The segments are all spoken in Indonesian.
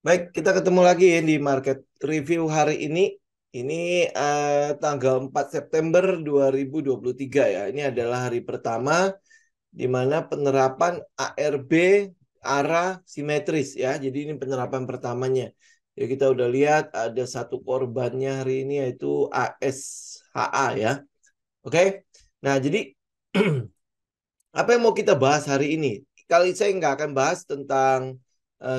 Baik, kita ketemu lagi ya di market review hari ini. Ini tanggal 4 September 2023 ya. Ini adalah hari pertama di mana penerapan ARB arah simetris ya. Jadi ini penerapan pertamanya. Ya kita udah lihat ada satu korbannya hari ini yaitu ASHA ya. Oke. Nah, jadi apa yang mau kita bahas hari ini? Kali saya nggak akan bahas tentang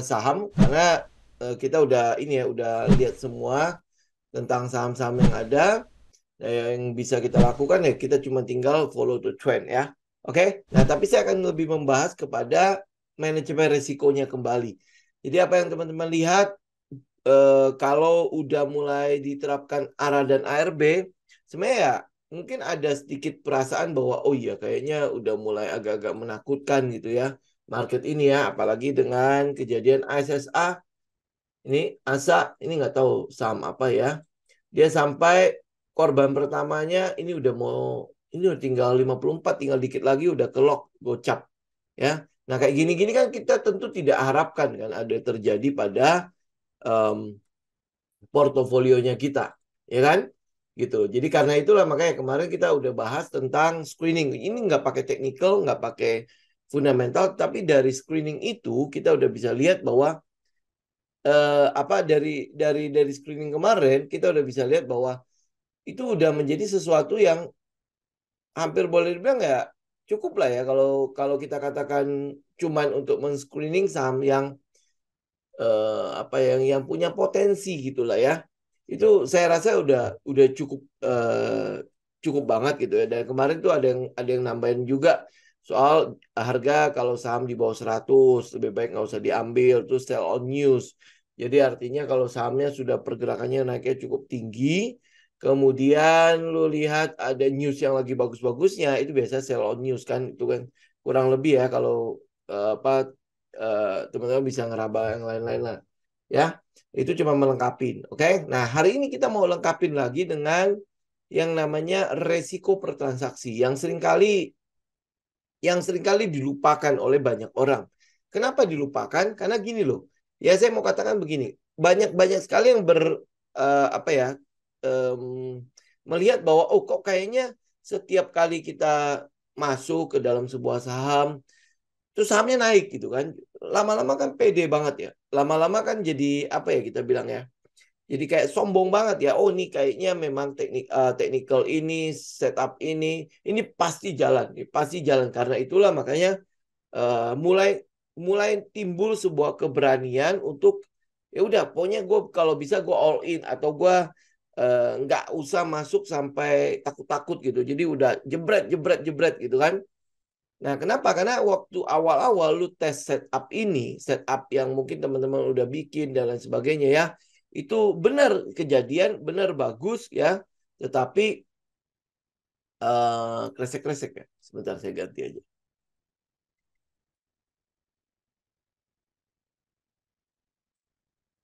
saham karena kita udah ini ya udah lihat semua tentang saham-saham yang ada. Yang bisa kita lakukan ya kita cuma tinggal follow the trend ya. Oke. Nah, tapi saya akan lebih membahas kepada manajemen risikonya kembali. Jadi apa yang teman-teman lihat kalau udah mulai diterapkan ARA dan ARB, sebenarnya ya mungkin ada sedikit perasaan bahwa oh iya kayaknya udah mulai agak-agak menakutkan gitu ya market ini ya, apalagi dengan kejadian ASSA ini ASA ini nggak tahu saham apa ya, dia sampai korban pertamanya ini udah mau ini udah tinggal 54, tinggal dikit lagi udah ke lock gocap ya. Nah kayak gini-gini kan kita tentu tidak harapkan kan ada terjadi pada em, portofolionya kita, ya kan? Gitu. Jadi karena itulah makanya kemarin kita udah bahas tentang screening. Ini nggak pakai technical, nggak pakai fundamental, tapi dari screening itu kita udah bisa lihat bahwa apa dari screening kemarin kita udah bisa lihat bahwa itu udah menjadi sesuatu yang hampir boleh dibilang ya cukup lah ya kalau kalau kita katakan cuman untuk men-screening saham yang apa yang punya potensi gitulah ya. Itu saya rasa udah cukup cukup banget gitu ya. Dan kemarin tuh ada yang nambahin juga soal harga kalau saham di bawah 100 lebih baik nggak usah diambil terus sell on news. Jadi artinya kalau sahamnya sudah pergerakannya naiknya cukup tinggi, kemudian lu lihat ada news yang lagi bagus-bagusnya, itu biasa sell on news kan, itu kan kurang lebih ya kalau apa teman-teman bisa ngeraba yang lain-lain lah ya. Itu cuma melengkapin. Oke. Nah, hari ini kita mau lengkapin lagi dengan yang namanya resiko per transaksi yang seringkali dilupakan oleh banyak orang. Kenapa dilupakan? Karena gini loh. Ya saya mau katakan begini, banyak sekali yang apa ya melihat bahwa oh kok kayaknya setiap kali kita masuk ke dalam sebuah saham terus sahamnya naik gitu kan. Lama-lama kan pede banget ya. Lama-lama kan jadi apa ya kita bilang ya. Jadi kayak sombong banget ya. Oh ini kayaknya memang technical ini, setup ini pasti jalan, ini pasti jalan. Karena itulah makanya mulai mulai timbul sebuah keberanian untuk ya udah pokoknya gue kalau bisa gue all in atau gue nggak usah masuk sampai takut-takut gitu. Jadi udah jebret jebret jebret gitu kan. Nah, kenapa? Karena waktu awal-awal lu tes setup ini, setup yang mungkin teman-teman udah bikin dan lain sebagainya ya, itu benar kejadian, benar bagus ya, tetapi kresek-kresek ya. Sebentar saya ganti aja.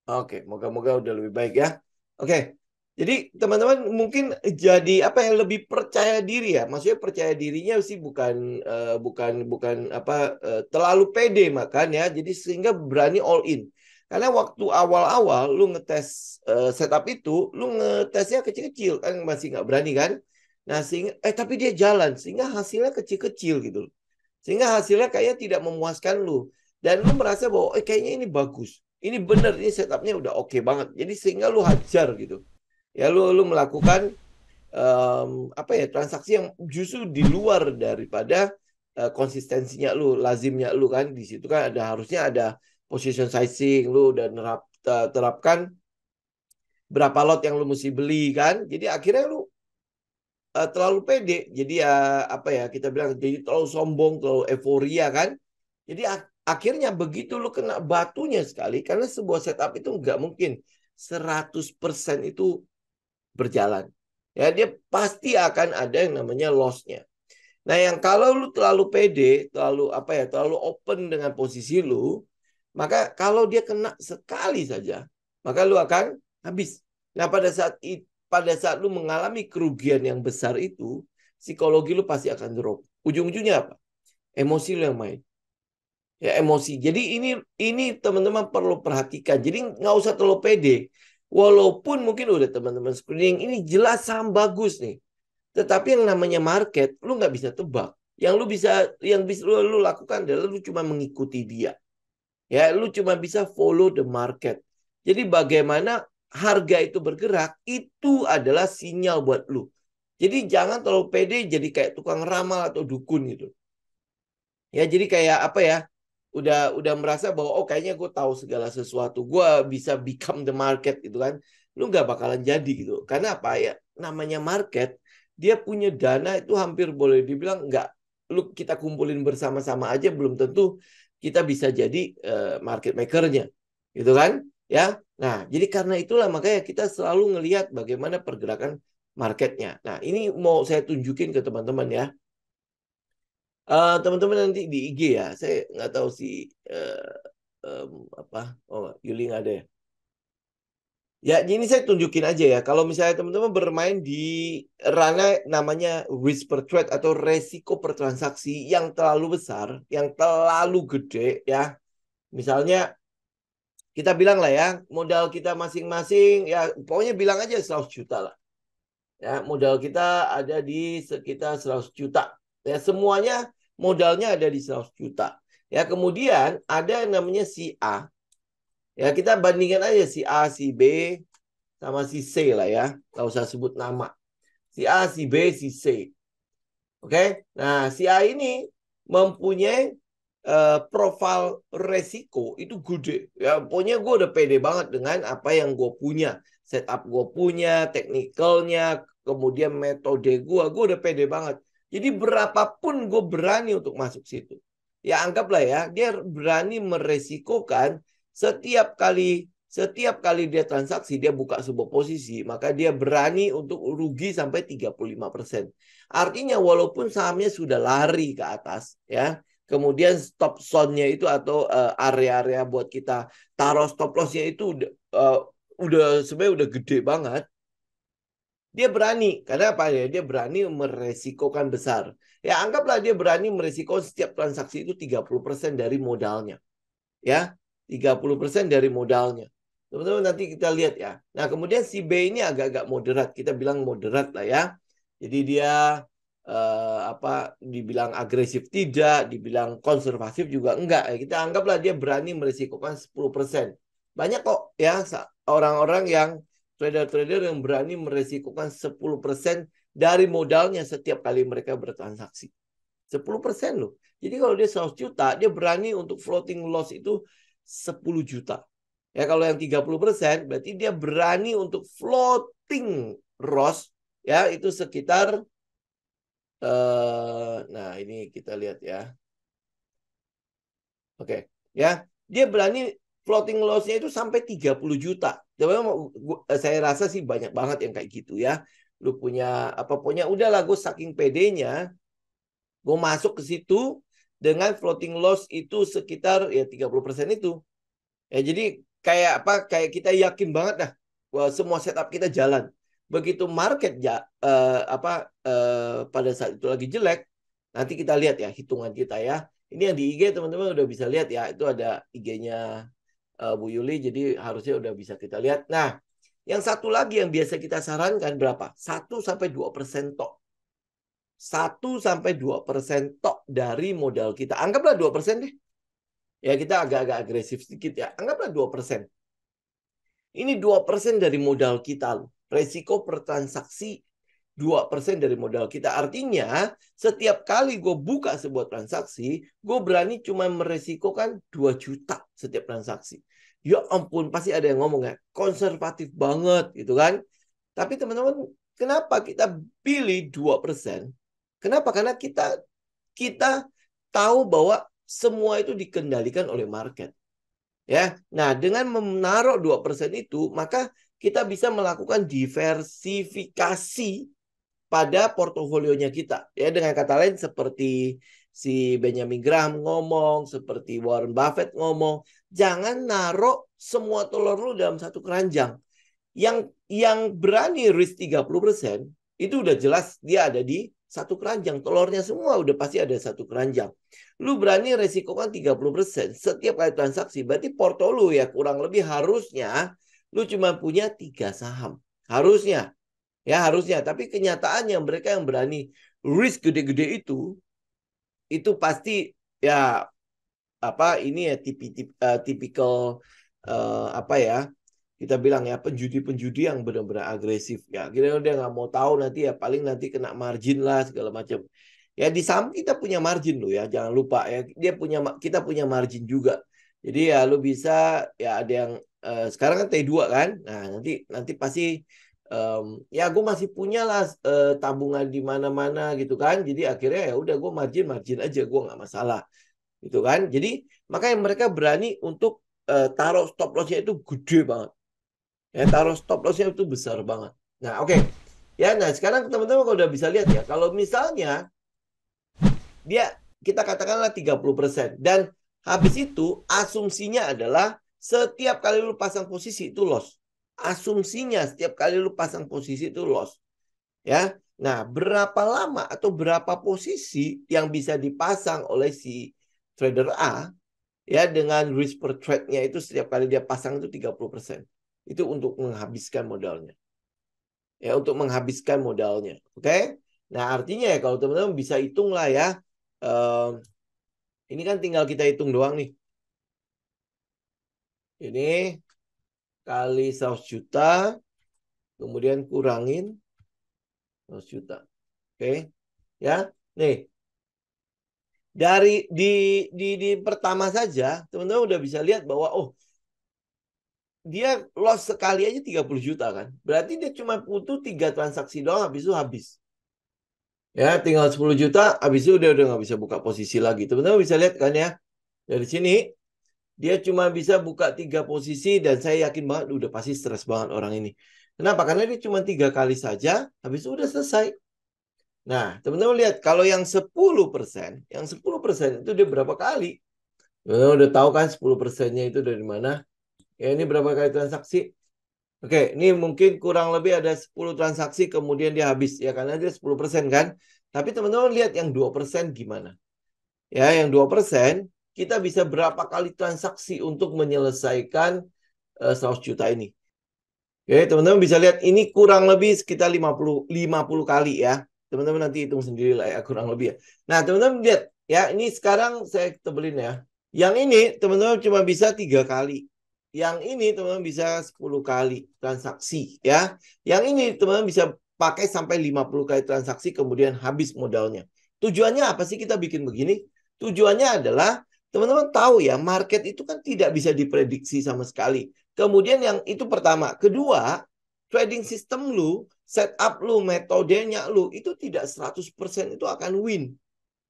Oke, moga-moga udah lebih baik ya. Oke, jadi teman-teman mungkin jadi apa yang lebih percaya diri ya. Maksudnya percaya dirinya sih bukan bukan apa terlalu pede makan ya. Jadi sehingga berani all in. Karena waktu awal-awal lu ngetes setup itu, lu ngetesnya kecil-kecil kan masih nggak berani kan. Nah, sehingga tapi dia jalan sehingga hasilnya kecil-kecil gitu. Sehingga hasilnya kayaknya tidak memuaskan lu. Dan lu merasa bahwa kayaknya ini bagus. Ini benar, ini setupnya udah oke banget. Jadi sehingga lu hajar gitu. Ya lu melakukan apa ya transaksi yang justru di luar daripada konsistensinya lu, lazimnya lu kan. Di situ kan ada harusnya ada position sizing, lu udah terapkan berapa lot yang lu mesti beli kan. Jadi akhirnya lu terlalu pede. Jadi ya apa ya kita bilang jadi terlalu sombong, terlalu euforia kan. Jadi akhirnya begitu lu kena batunya sekali karena sebuah setup itu nggak mungkin 100% itu berjalan. Ya dia pasti akan ada yang namanya loss-nya. Nah, yang kalau lu terlalu pede, terlalu apa ya, terlalu open dengan posisi lu, maka kalau dia kena sekali saja, maka lu akan habis. Nah, pada saat lu mengalami kerugian yang besar itu, psikologi lu pasti akan drop. Ujung-ujungnya apa? Emosi lu yang main. Ya, emosi. Jadi ini teman-teman perlu perhatikan. Jadi nggak usah terlalu pede. Walaupun mungkin udah teman-teman screening, ini jelas saham bagus nih. Tetapi yang namanya market, lu nggak bisa tebak. Yang bisa lu lakukan adalah lu cuma mengikuti dia. Ya, lu cuma bisa follow the market. Jadi bagaimana harga itu bergerak, itu adalah sinyal buat lu. Jadi jangan terlalu pede jadi kayak tukang ramal atau dukun gitu. Ya, jadi kayak apa ya? Udah merasa bahwa oh kayaknya gue tahu segala sesuatu. Gue bisa become the market gitu kan. Lu nggak bakalan jadi gitu. Karena apa ya? Namanya market, dia punya dana itu hampir boleh dibilang nggak. Lu kita kumpulin bersama-sama aja belum tentu kita bisa jadi market makernya. Gitu kan? Ya. Nah, jadi karena itulah makanya kita selalu ngelihat bagaimana pergerakan marketnya. Nah, ini mau saya tunjukin ke teman-teman ya. Teman-teman nanti di IG ya, saya nggak tahu si apa, oh Yuli nggak ada ya. Ya, ini saya tunjukin aja ya. Kalau misalnya teman-teman bermain di ranah namanya risk per trade atau resiko per transaksi yang terlalu besar, yang terlalu gede ya. Misalnya kita bilang lah ya, modal kita masing-masing ya pokoknya bilang aja 100 juta lah. Ya, modal kita ada di sekitar 100 juta. Ya, semuanya modalnya ada di 100 juta. Ya, kemudian ada yang namanya si A. Ya, kita bandingkan aja si A, si B, sama si C lah ya. Nggak usah sebut nama. Si A, si B, si C. Oke? Nah, si A ini mempunyai profil resiko itu gede. Ya, pokoknya gue udah pede banget dengan apa yang gue punya. Setup gue punya, teknikalnya, kemudian metode gue udah pede banget. Jadi berapapun gue berani untuk masuk situ. Ya anggaplah ya, dia berani meresikokan setiap kali dia transaksi, dia buka sebuah posisi, maka dia berani untuk rugi sampai 35%. Artinya walaupun sahamnya sudah lari ke atas, ya, kemudian stop zone-nya itu atau area-area buat kita taruh stop loss-nya itu udah sebenarnya udah gede banget. Dia berani, karena apa ya? Dia berani meresikokan besar. Ya anggaplah dia berani meresikokan setiap transaksi itu 30% dari modalnya. Ya, 30% dari modalnya. Teman-teman nanti kita lihat ya. Nah, kemudian si B ini agak-agak moderat. Kita bilang moderat lah ya. Jadi dia apa dibilang agresif tidak, dibilang konservatif juga enggak. Kita anggaplah dia berani merisikokan 10%. Banyak kok ya orang-orang yang trader-trader yang berani merisikokan 10% dari modalnya setiap kali mereka bertransaksi. 10% loh. Jadi kalau dia 100 juta, dia berani untuk floating loss itu 10 juta. Ya kalau yang 30% berarti dia berani untuk floating loss ya itu sekitar nah ini kita lihat ya. Oke, ya. Dia berani floating loss-nya itu sampai 30 juta. Saya rasa sih banyak banget yang kayak gitu ya. Lu punya apa punya udahlah gue saking pedenya gue masuk ke situ dengan floating loss itu sekitar ya 30% itu. Ya jadi kayak apa kayak kita yakin banget dah bahwa semua setup kita jalan. Begitu market ya pada saat itu lagi jelek, nanti kita lihat ya hitungan kita ya. Ini yang di IG teman-teman udah bisa lihat ya, itu ada IG-nya Bu Yuli jadi harusnya udah bisa kita lihat. Nah, yang satu lagi yang biasa kita sarankan berapa? 1-2% tok. 1-2% tok dari modal kita. Anggaplah 2% deh. Ya kita agak-agak agresif sedikit ya. Anggaplah 2%. Ini 2% dari modal kita. Resiko per transaksi 2% dari modal kita. Artinya setiap kali gue buka sebuah transaksi, gue berani cuma meresikokan 2 juta setiap transaksi. Ya ampun, pasti ada yang ngomong ya, konservatif banget gitu kan. Tapi teman-teman, kenapa kita pilih 2%? Kenapa? Karena kita tahu bahwa semua itu dikendalikan oleh market. Ya. Nah, dengan menaruh 2% itu, maka kita bisa melakukan diversifikasi pada portofolionya kita. Ya, dengan kata lain seperti si Benjamin Graham ngomong, seperti Warren Buffett ngomong, jangan naruh semua telur lu dalam satu keranjang. Yang berani risk 30% itu udah jelas dia ada di satu keranjang. Telurnya semua udah pasti ada satu keranjang. Lu berani resikokan 30% setiap kali transaksi. Berarti porto lu ya kurang lebih harusnya lu cuma punya 3 saham. Harusnya. Ya harusnya. Tapi kenyataannya mereka yang berani risk gede-gede itu pasti ya apa ini ya tipikal apa ya kita bilang ya penjudi-penjudi yang benar-benar agresif ya kira dia nggak mau tahu nanti ya paling nanti kena margin lah segala macam ya di saham kita punya margin loh ya jangan lupa ya kita punya margin juga jadi ya lu bisa ya ada yang sekarang kan T2 kan nah nanti pasti ya gue masih punya lah tabungan di mana-mana gitu kan jadi akhirnya ya udah gue margin aja gue nggak masalah gitu kan. Jadi makanya mereka berani untuk taruh stop lossnya itu gede banget. Ya taruh stop lossnya itu besar banget. Nah oke. Ya nah sekarang teman-teman kalau udah bisa lihat ya. Kalau misalnya dia kita katakanlah 30% dan habis itu asumsinya adalah setiap kali lu pasang posisi itu loss. Asumsinya setiap kali lu pasang posisi itu loss. Ya. Nah, berapa lama atau berapa posisi yang bisa dipasang oleh si trader A ya dengan risk per trade-nya itu setiap kali dia pasang itu 30%. Itu untuk menghabiskan modalnya. Ya, untuk menghabiskan modalnya. Oke? Nah, artinya ya kalau teman-teman bisa hitung lah ya. Ini kan tinggal kita hitung doang nih. Ini kali 100 juta kemudian kurangin 100 juta. Oke? Ya. Nih, dari di pertama saja teman-teman udah bisa lihat bahwa oh dia loss sekali aja 30 juta kan. Berarti dia cuma butuh 3 transaksi doang habis itu habis. Ya, tinggal 10 juta habis itu udah nggak bisa buka posisi lagi. Teman-teman bisa lihat kan ya. Dari sini dia cuma bisa buka 3 posisi dan saya yakin banget udah pasti stres banget orang ini. Kenapa? Karena dia cuma 3 kali saja habis itu udah selesai. Nah, teman-teman lihat kalau yang 10%, yang 10% itu dia berapa kali? Udah tahu kan 10%-nya itu dari mana? Ya ini berapa kali transaksi? Oke, ini mungkin kurang lebih ada 10 transaksi kemudian dia habis ya karena dia 10% kan. Tapi teman-teman lihat yang 2% gimana? Ya, yang 2% kita bisa berapa kali transaksi untuk menyelesaikan 100 juta ini. Oke, teman-teman bisa lihat ini kurang lebih sekitar 50 kali ya. Teman-teman nanti hitung sendiri lah ya kurang lebih ya. Nah, teman-teman lihat ya, ini sekarang saya tebelin ya. Yang ini teman-teman cuma bisa 3 kali. Yang ini teman-teman bisa 10 kali transaksi ya. Yang ini teman-teman bisa pakai sampai 50 kali transaksi kemudian habis modalnya. Tujuannya apa sih kita bikin begini? Tujuannya adalah teman-teman tahu ya, market itu kan tidak bisa diprediksi sama sekali. Kemudian yang itu pertama. Kedua, trading system lu, setup lu, metodenya lu itu tidak 100% itu akan win.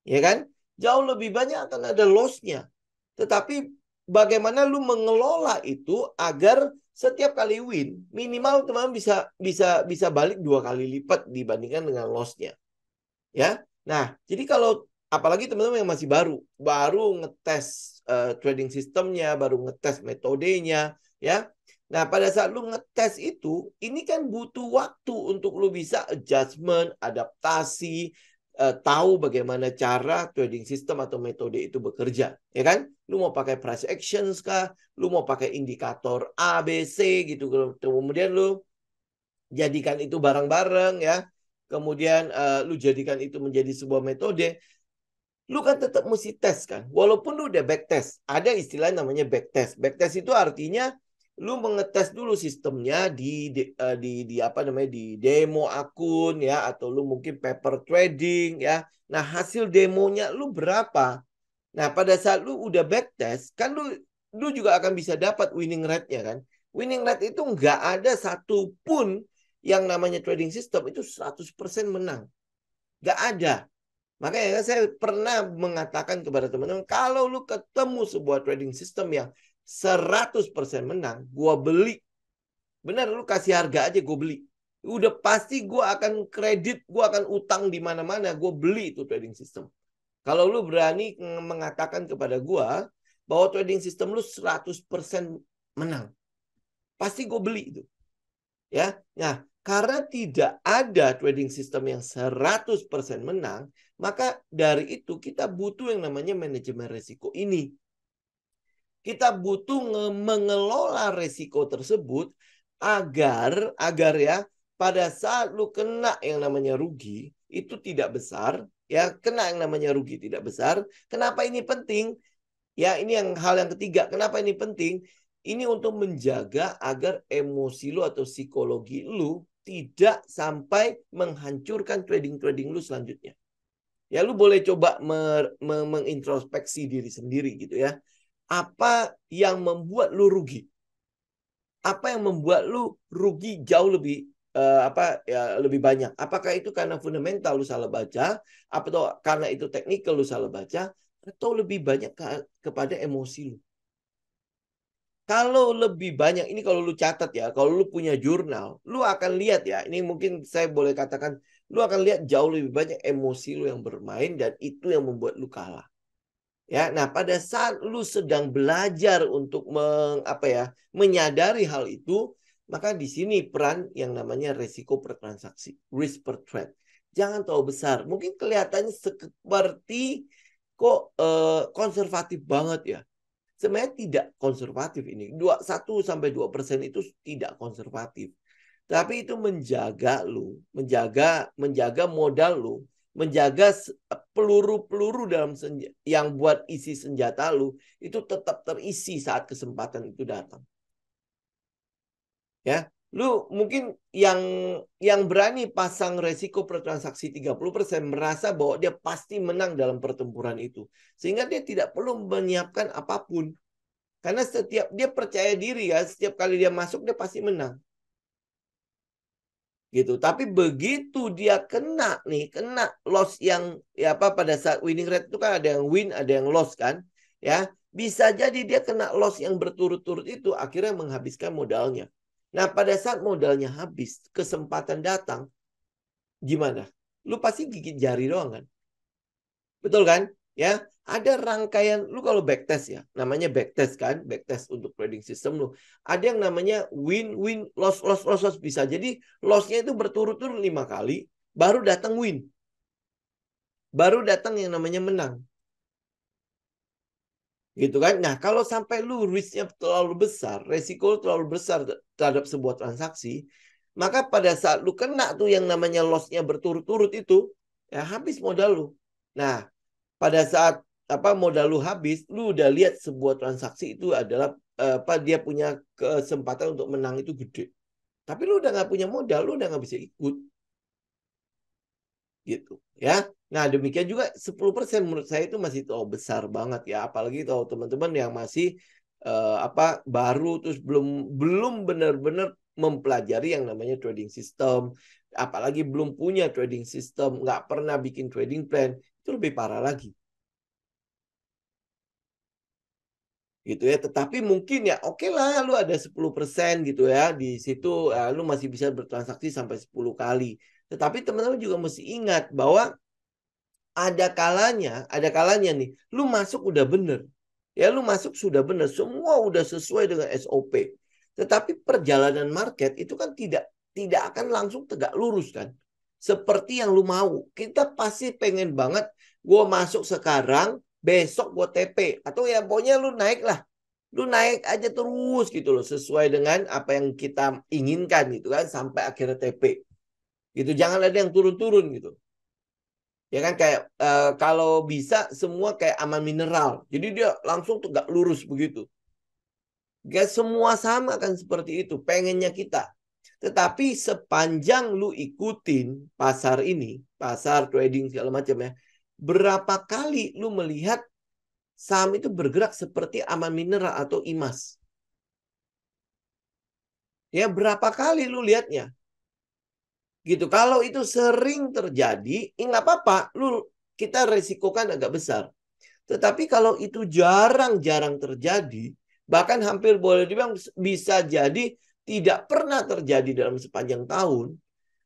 Ya kan? Jauh lebih banyak akan ada loss-nya. Tetapi bagaimana lu mengelola itu agar setiap kali win minimal teman bisa balik 2 kali lipat dibandingkan dengan loss-nya. Ya. Nah, jadi kalau apalagi teman-teman yang masih baru ngetes trading sistemnya, baru ngetes metodenya, ya. Nah, pada saat lu ngetes itu, ini kan butuh waktu untuk lu bisa adjustment, adaptasi, tahu bagaimana cara trading system atau metode itu bekerja, ya kan? Lu mau pakai price actions kah? Lu mau pakai indikator A, B, C gitu. Kemudian lu jadikan itu bareng-bareng ya. Kemudian lu jadikan itu menjadi sebuah metode. Lu kan tetap mesti tes kan. Walaupun lu udah backtest. Ada istilah namanya backtest. Backtest itu artinya lu mengetes dulu sistemnya di apa namanya di demo akun ya atau lu mungkin paper trading ya. Nah, hasil demonya lu berapa? Nah, pada saat lu udah backtest kan lu juga akan bisa dapat winning rate-nya kan. Winning rate itu nggak ada satupun yang namanya trading system itu 100% menang. Nggak ada. Makanya saya pernah mengatakan kepada teman-teman, kalau lu ketemu sebuah trading system yang 100% menang, gua beli. Benar, lu kasih harga aja, gua beli. Udah pasti gua akan kredit, gua akan utang di mana-mana, gua beli itu trading system. Kalau lu berani mengatakan kepada gua bahwa trading system lu 100% menang, pasti gue beli itu. Ya. Nah, Karena tidak ada trading system yang 100% menang, maka dari itu kita butuh yang namanya manajemen risiko ini. Kita butuh mengelola risiko tersebut agar ya pada saat lu kena yang namanya rugi itu tidak besar, ya kena yang namanya rugi tidak besar. Kenapa ini penting? Ya, ini hal yang ketiga. Kenapa ini penting? Ini untuk menjaga agar emosi lu atau psikologi lu tidak sampai menghancurkan trading lu selanjutnya. Ya, lu boleh coba mengintrospeksi diri sendiri gitu ya. Apa yang membuat lu rugi? Apa yang membuat lu rugi jauh lebih lebih banyak? Apakah itu karena fundamental lu salah baca, atau karena itu teknikal lu salah baca, atau lebih banyak kepada emosi lu? Kalau lebih banyak, ini kalau lu catat ya, kalau lu punya jurnal, lu akan lihat ya, ini mungkin saya boleh katakan, lu akan lihat jauh lebih banyak emosi lu yang bermain dan itu yang membuat lu kalah. Ya, nah pada saat lu sedang belajar untuk menyadari hal itu, maka di sini peran yang namanya resiko per transaksi, risk per trade. Jangan terlalu besar. Mungkin kelihatannya seperti kok konservatif banget ya. Sebenarnya tidak konservatif ini. 1-2% itu tidak konservatif. Tapi itu menjaga lu, menjaga modal lu, menjaga peluru-peluru yang buat isi senjata lu itu tetap terisi saat kesempatan itu datang. Ya, lu mungkin yang berani pasang resiko per transaksi 30% merasa bahwa dia pasti menang dalam pertempuran itu. Sehingga dia tidak perlu menyiapkan apapun. Karena setiap dia percaya diri ya, setiap kali dia masuk dia pasti menang. Gitu. Tapi begitu dia kena loss yang pada saat winning rate itu kan ada yang win, ada yang loss kan, ya. Bisa jadi dia kena loss yang berturut-turut itu akhirnya menghabiskan modalnya. Nah, pada saat modalnya habis, kesempatan datang, gimana? Lu pasti gigit jari doang kan? Betul kan? Ya, ada rangkaian lu kalau backtest ya, namanya backtest kan, backtest untuk trading system lu. Ada yang namanya win win loss loss loss, loss. Bisa jadi lossnya itu berturut-turut 5 kali, baru datang win. Baru datang yang namanya menang. Gitu kan? Nah, kalau sampai lu risknya terlalu besar, resiko terlalu besar terhadap sebuah transaksi, maka pada saat lu kena tuh yang namanya lossnya berturut-turut itu, ya habis modal lu. Nah, pada saat modal lu habis, lu udah lihat sebuah transaksi itu adalah dia punya kesempatan untuk menang itu gede. Tapi lu udah nggak punya modal, lu udah nggak bisa ikut. Gitu ya. Nah, demikian juga 10% menurut saya itu masih terlalu besar banget ya. Apalagi kalau teman-teman yang masih baru terus belum benar-benar mempelajari yang namanya trading system, apalagi belum punya trading system, nggak pernah bikin trading plan, itu lebih parah lagi. Gitu ya, tetapi mungkin ya oke lah lu ada 10% gitu ya di situ, lu masih bisa bertransaksi sampai 10 kali. Tetapi teman-teman juga mesti ingat bahwa ada kalanya nih lu masuk udah bener. Ya lu masuk sudah bener, semua udah sesuai dengan SOP. Tetapi perjalanan market itu kan tidak akan langsung tegak lurus kan. Seperti yang lu mau. Kita pasti pengen banget gue masuk sekarang, besok gue TP. Atau ya pokoknya lu naik lah. Lu naik aja terus gitu loh. Sesuai dengan apa yang kita inginkan gitu kan. Sampai akhirnya TP. Gitu. Jangan ada yang turun-turun gitu. Ya kan kayak kalau bisa semua kayak aman mineral. Jadi dia langsung tegak lurus begitu. Gak semua sama kan seperti itu. Pengennya kita. Tetapi sepanjang lu ikutin pasar ini, pasar trading segala macam ya, berapa kali lu melihat saham itu bergerak seperti aman mineral atau IMAS? Ya berapa kali lu lihatnya? Gitu. Kalau itu sering terjadi, nggak apa-apa. Kita resikokan agak besar. Tetapi kalau itu jarang-jarang terjadi, bahkan hampir boleh dibilang bisa jadi tidak pernah terjadi dalam sepanjang tahun,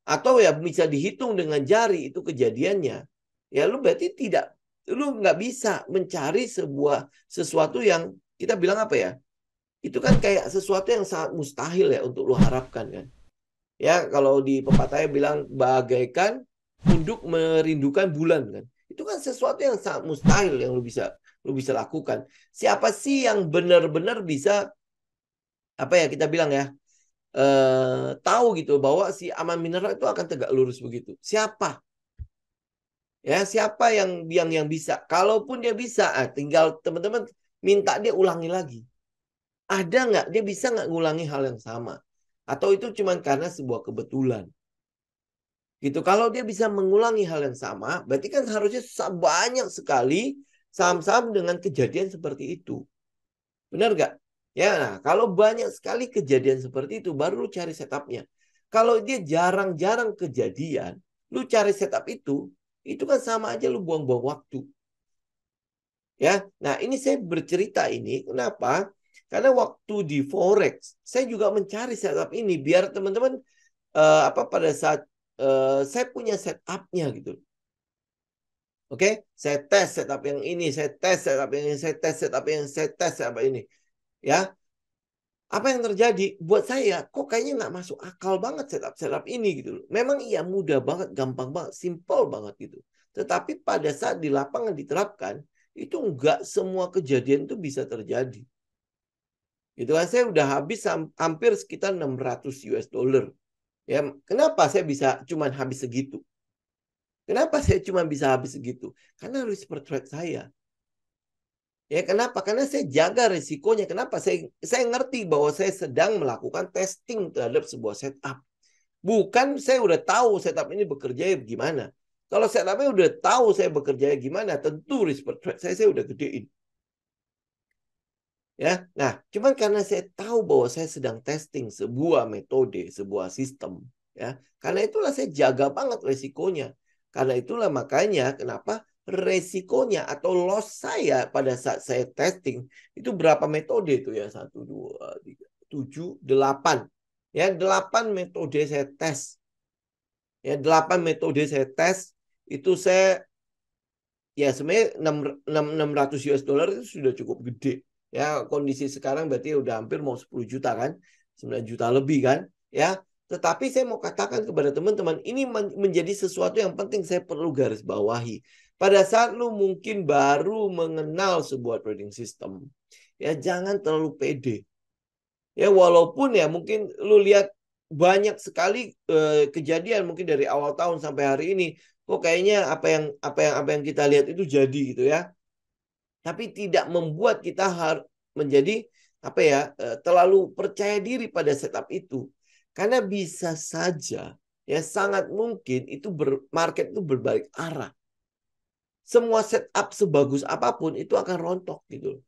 atau ya bisa dihitung dengan jari itu kejadiannya, ya lu berarti lu nggak bisa mencari sesuatu yang kita bilang apa ya, itu kan kayak sesuatu yang sangat mustahil ya untuk lu harapkan kan. Ya, kalau di pepatah bilang bagaikan unduk merindukan bulan kan. Itu kan sesuatu yang sangat mustahil yang lu bisa lakukan. Siapa sih yang benar-benar bisa apa ya kita bilang ya tahu gitu bahwa si aman mineral itu akan tegak lurus begitu. Siapa? Ya, siapa yang bisa? Kalaupun dia bisa, tinggal teman-teman minta dia ulangi lagi. Ada nggak? Dia bisa nggak ngulangi hal yang sama? Atau itu cuma karena sebuah kebetulan? Gitu. Kalau dia bisa mengulangi hal yang sama, berarti kan harusnya banyak sekali saham-saham dengan kejadian seperti itu. Benar nggak? Ya, nah, kalau banyak sekali kejadian seperti itu, baru lu cari setupnya. Kalau dia jarang-jarang kejadian, lu cari setup itu kan sama aja lu buang-buang waktu. Ya, nah ini saya bercerita ini, kenapa? Karena waktu di Forex, saya juga mencari setup ini biar teman-teman pada saat saya punya setupnya gitu. Oke, saya tes setup yang ini, saya tes setup yang ini, saya tes setup yang ini, saya tes setup ini. Ya, apa yang terjadi? Buat saya, kok kayaknya nggak masuk akal banget setup ini gitu loh. Memang iya mudah banget, gampang banget, simple banget gitu. Tetapi pada saat di lapangan diterapkan, itu nggak semua kejadian itu bisa terjadi. Itu kan saya udah habis hampir sekitar 600 US dollar. Ya, kenapa saya bisa cuman habis segitu? Kenapa saya cuma bisa habis segitu? Karena risk per trade saya. Ya, kenapa? Karena saya jaga resikonya. Kenapa? Saya ngerti bahwa saya sedang melakukan testing terhadap sebuah setup. Bukan saya udah tahu setup ini bekerja gimana. Kalau setupnya udah tahu saya bekerja gimana, tentu risk per trade saya udah gedein. Ya, nah, cuman karena saya tahu bahwa saya sedang testing sebuah metode, sebuah sistem, ya, karena itulah saya jaga banget resikonya. Karena itulah makanya kenapa resikonya atau loss saya pada saat saya testing itu berapa metode itu ya 1, 2, 3, 7, 8, ya 8 metode saya tes, ya 8 metode saya tes itu saya ya sebenarnya 600 US dollar itu sudah cukup gede. Ya, kondisi sekarang berarti udah hampir mau 10 juta kan. 9 juta lebih kan. Ya, tetapi saya mau katakan kepada teman-teman, ini menjadi sesuatu yang penting saya perlu garis bawahi. Pada saat lu mungkin baru mengenal sebuah trading system, ya jangan terlalu pede. Ya, walaupun ya mungkin lu lihat banyak sekali kejadian mungkin dari awal tahun sampai hari ini, kok kayaknya apa yang kita lihat itu jadi gitu ya. Tapi tidak membuat kita harus menjadi terlalu percaya diri pada setup itu. Karena bisa saja ya sangat mungkin itu market itu berbalik arah. Semua setup sebagus apapun itu akan rontok gitu.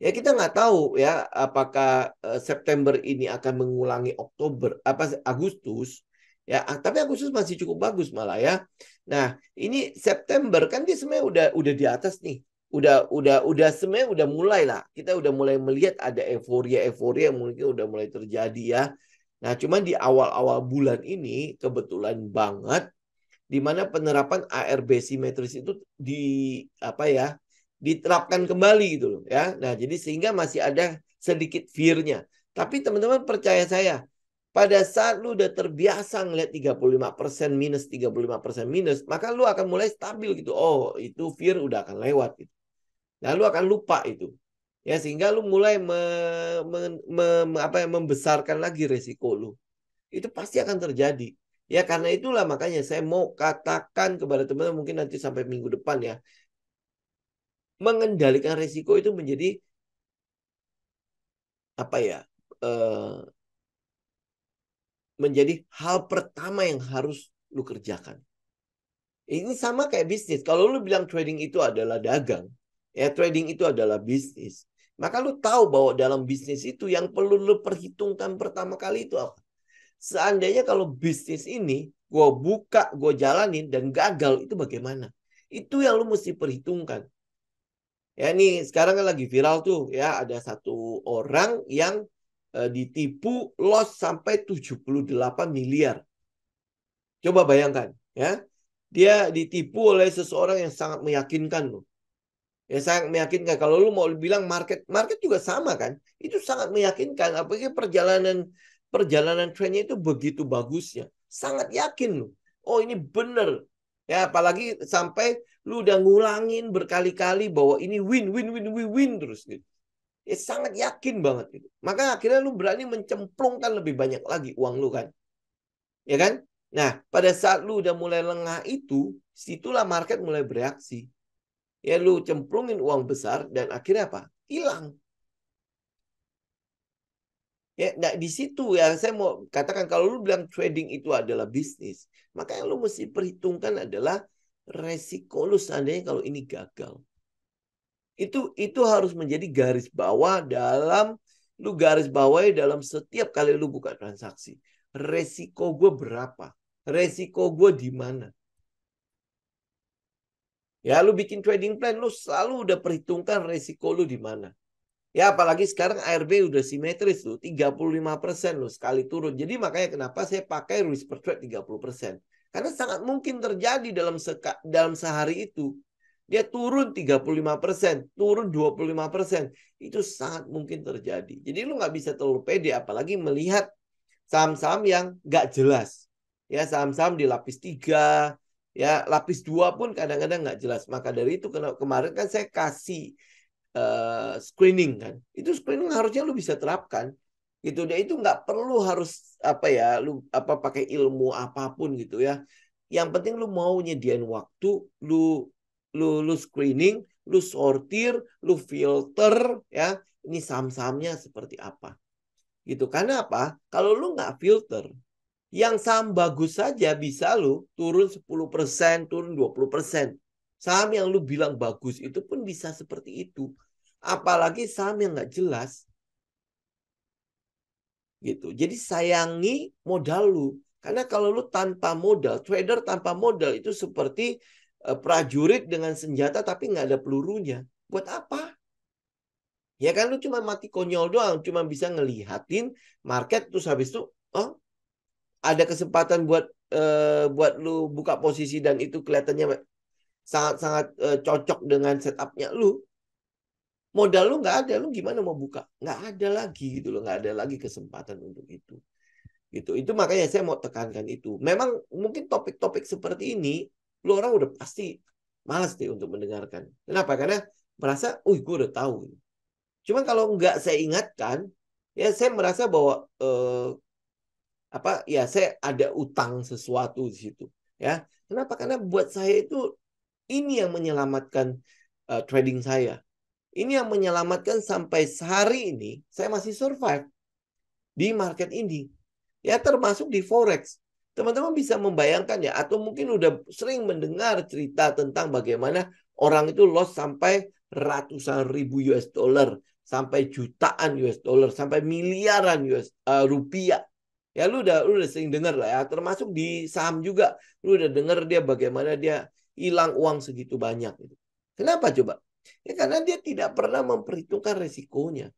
Ya kita nggak tahu ya apakah September ini akan mengulangi Oktober Agustus ya tapi Agustus masih cukup bagus malah ya. Nah, ini September kan dia sebenarnya udah di atas nih. Udah sebenarnya udah mulai lah. Kita udah mulai melihat ada euforia yang mungkin udah mulai terjadi ya. Nah, cuman di awal-awal bulan ini kebetulan banget di mana penerapan ARB simetris itu diterapkan kembali gitu loh ya. Nah, jadi sehingga masih ada sedikit fear-nya. Tapi teman-teman percaya saya, pada saat lu udah terbiasa ngeliat 35% minus, 35% minus, maka lu akan mulai stabil gitu. Oh, itu fear udah akan lewat gitu. Nah, lu akan lupa itu. Ya, sehingga lu mulai membesarkan lagi resiko lu. Itu pasti akan terjadi. Ya, karena itulah makanya saya mau katakan kepada teman-teman mungkin nanti sampai minggu depan ya. Mengendalikan risiko itu menjadi menjadi hal pertama yang harus lu kerjakan. Ini sama kayak bisnis. Kalau lu bilang trading itu adalah dagang, ya trading itu adalah bisnis. Maka lu tahu bahwa dalam bisnis itu yang perlu lu perhitungkan pertama kali itu apa? Seandainya kalau bisnis ini gue buka, gue jalanin dan gagal itu bagaimana? Itu yang lu mesti perhitungkan. Ya ini sekarang kan lagi viral tuh ya ada satu orang yang ditipu loss sampai 78 miliar. Coba bayangkan ya. Dia ditipu oleh seseorang yang sangat meyakinkan loh. Ya sangat meyakinkan. Kalau lu mau bilang market juga sama kan. Itu sangat meyakinkan. Apalagi perjalanan perjalanan trennya itu begitu bagusnya. Sangat yakin lu. Oh ini bener. Ya apalagi sampai lu udah ngulangin berkali-kali bahwa ini win terus gitu. Ya sangat yakin banget gitu. Maka akhirnya lu berani mencemplungkan lebih banyak lagi uang lu kan. Ya kan? Nah, pada saat lu udah mulai lengah itu, situlah market mulai bereaksi. Ya lu cemplungin uang besar dan akhirnya apa? Hilang. Ya, nah di situ ya saya mau katakan kalau lu bilang trading itu adalah bisnis, maka yang lu mesti perhitungkan adalah resiko lu seandainya kalau ini gagal. Itu harus menjadi garis bawah dalam lu garis bawahi dalam setiap kali lu buka transaksi. Resiko gue berapa? Resiko gue di mana? Ya lu bikin trading plan lu selalu udah perhitungkan resiko lu di mana. Ya apalagi sekarang ARB udah simetris tuh 35% loh sekali turun. Jadi makanya kenapa saya pakai risk per trade 30%. Karena sangat mungkin terjadi dalam sehari itu. Dia turun 35%, turun 25%. Itu sangat mungkin terjadi. Jadi lu nggak bisa terlalu pede apalagi melihat saham-saham yang nggak jelas. Ya saham-saham di lapis 3, ya lapis 2 pun kadang-kadang nggak jelas. Maka dari itu kemarin kan saya kasih screening kan. Itu screening harusnya lu bisa terapkan gitu. Dia itu nggak perlu harus apa ya, lu apa pakai ilmu apapun gitu ya. Yang penting lu mau nyediain waktu, lu screening, lu sortir, lu filter ya. Ini saham-sahamnya seperti apa. Gitu. Karena apa? Kalau lu nggak filter, yang saham bagus saja bisa lu turun 10%, turun 20%. Saham yang lu bilang bagus itu pun bisa seperti itu. Apalagi saham yang nggak jelas. Gitu. Jadi sayangi modal lu. Karena kalau lu tanpa modal, trader tanpa modal itu seperti prajurit dengan senjata tapi nggak ada pelurunya. Buat apa? Ya kan lu cuma mati konyol doang. Cuma bisa ngelihatin market terus habis itu, oh ada kesempatan buat lu buka posisi dan itu kelihatannya sangat-sangat cocok dengan setupnya lu. Modal lu nggak ada, lu gimana mau buka? Nggak ada lagi gitu loh, nggak ada lagi kesempatan untuk itu. Gitu. Itu makanya saya mau tekankan itu. Memang mungkin topik-topik seperti ini, lu orang udah pasti malas deh untuk mendengarkan. Kenapa? Karena merasa, gue udah tahu. Cuman kalau nggak saya ingatkan, ya saya merasa bahwa ya saya ada utang sesuatu di situ. Ya, kenapa? Karena buat saya itu ini yang menyelamatkan trading saya. Ini yang menyelamatkan sampai sehari ini saya masih survive di market ini. Ya termasuk di forex. Teman-teman bisa membayangkan ya atau mungkin udah sering mendengar cerita tentang bagaimana orang itu loss sampai ratusan ribu US dollar, sampai jutaan US dollar, sampai miliaran rupiah. Ya lu udah sering dengar lah ya, termasuk di saham juga. Lu udah dengar dia bagaimana dia hilang uang segitu banyak gitu. Kenapa coba? Ya karena dia tidak pernah memperhitungkan resikonya.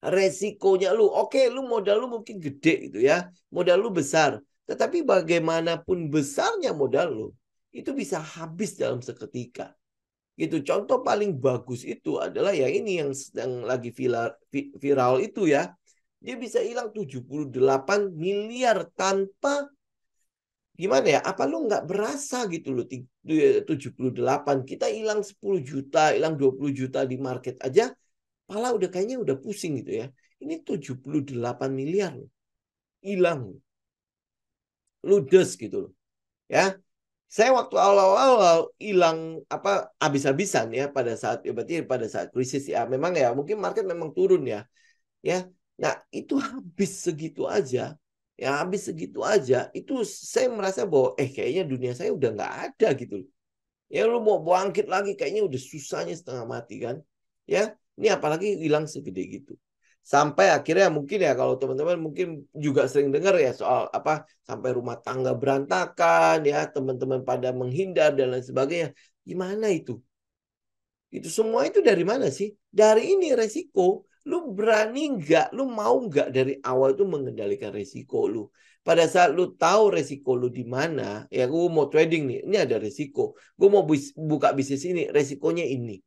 Resikonya lu, oke, lu modal lu mungkin gede gitu ya. Modal lu besar. Tetapi bagaimanapun besarnya modal lu, itu bisa habis dalam seketika. Gitu. Contoh paling bagus itu adalah ya ini yang sedang lagi viral itu ya. Dia bisa hilang 78 miliar tanpa gimana ya? Apa lu nggak berasa gitu loh 78. Kita hilang 10 juta, hilang 20 juta di market aja, pala udah kayaknya udah pusing gitu ya. Ini 78 miliar loh. Hilang. Ludes gitu loh. Ya. Saya waktu awal-awal hilang apa habis-habisan ya pada saat ya berarti pada saat krisis ya memang ya mungkin market memang turun ya. Ya. Nah, itu habis segitu aja. Ya habis segitu aja itu saya merasa bahwa kayaknya dunia saya udah nggak ada gitu loh. Ya lu mau bangkit lagi kayaknya udah susahnya setengah mati kan. Ya, ini apalagi hilang segede gitu. Sampai akhirnya mungkin ya kalau teman-teman mungkin juga sering dengar ya soal apa sampai rumah tangga berantakan ya, teman-teman pada menghindar dan lain sebagainya. Gimana itu? Itu semua itu dari mana sih? Dari ini resiko. Lu berani nggak? Lu mau nggak dari awal itu mengendalikan resiko lu? Pada saat lu tahu resiko lu di mana, ya gue mau trading nih, ini ada resiko. Gue mau buka bisnis ini, resikonya ini.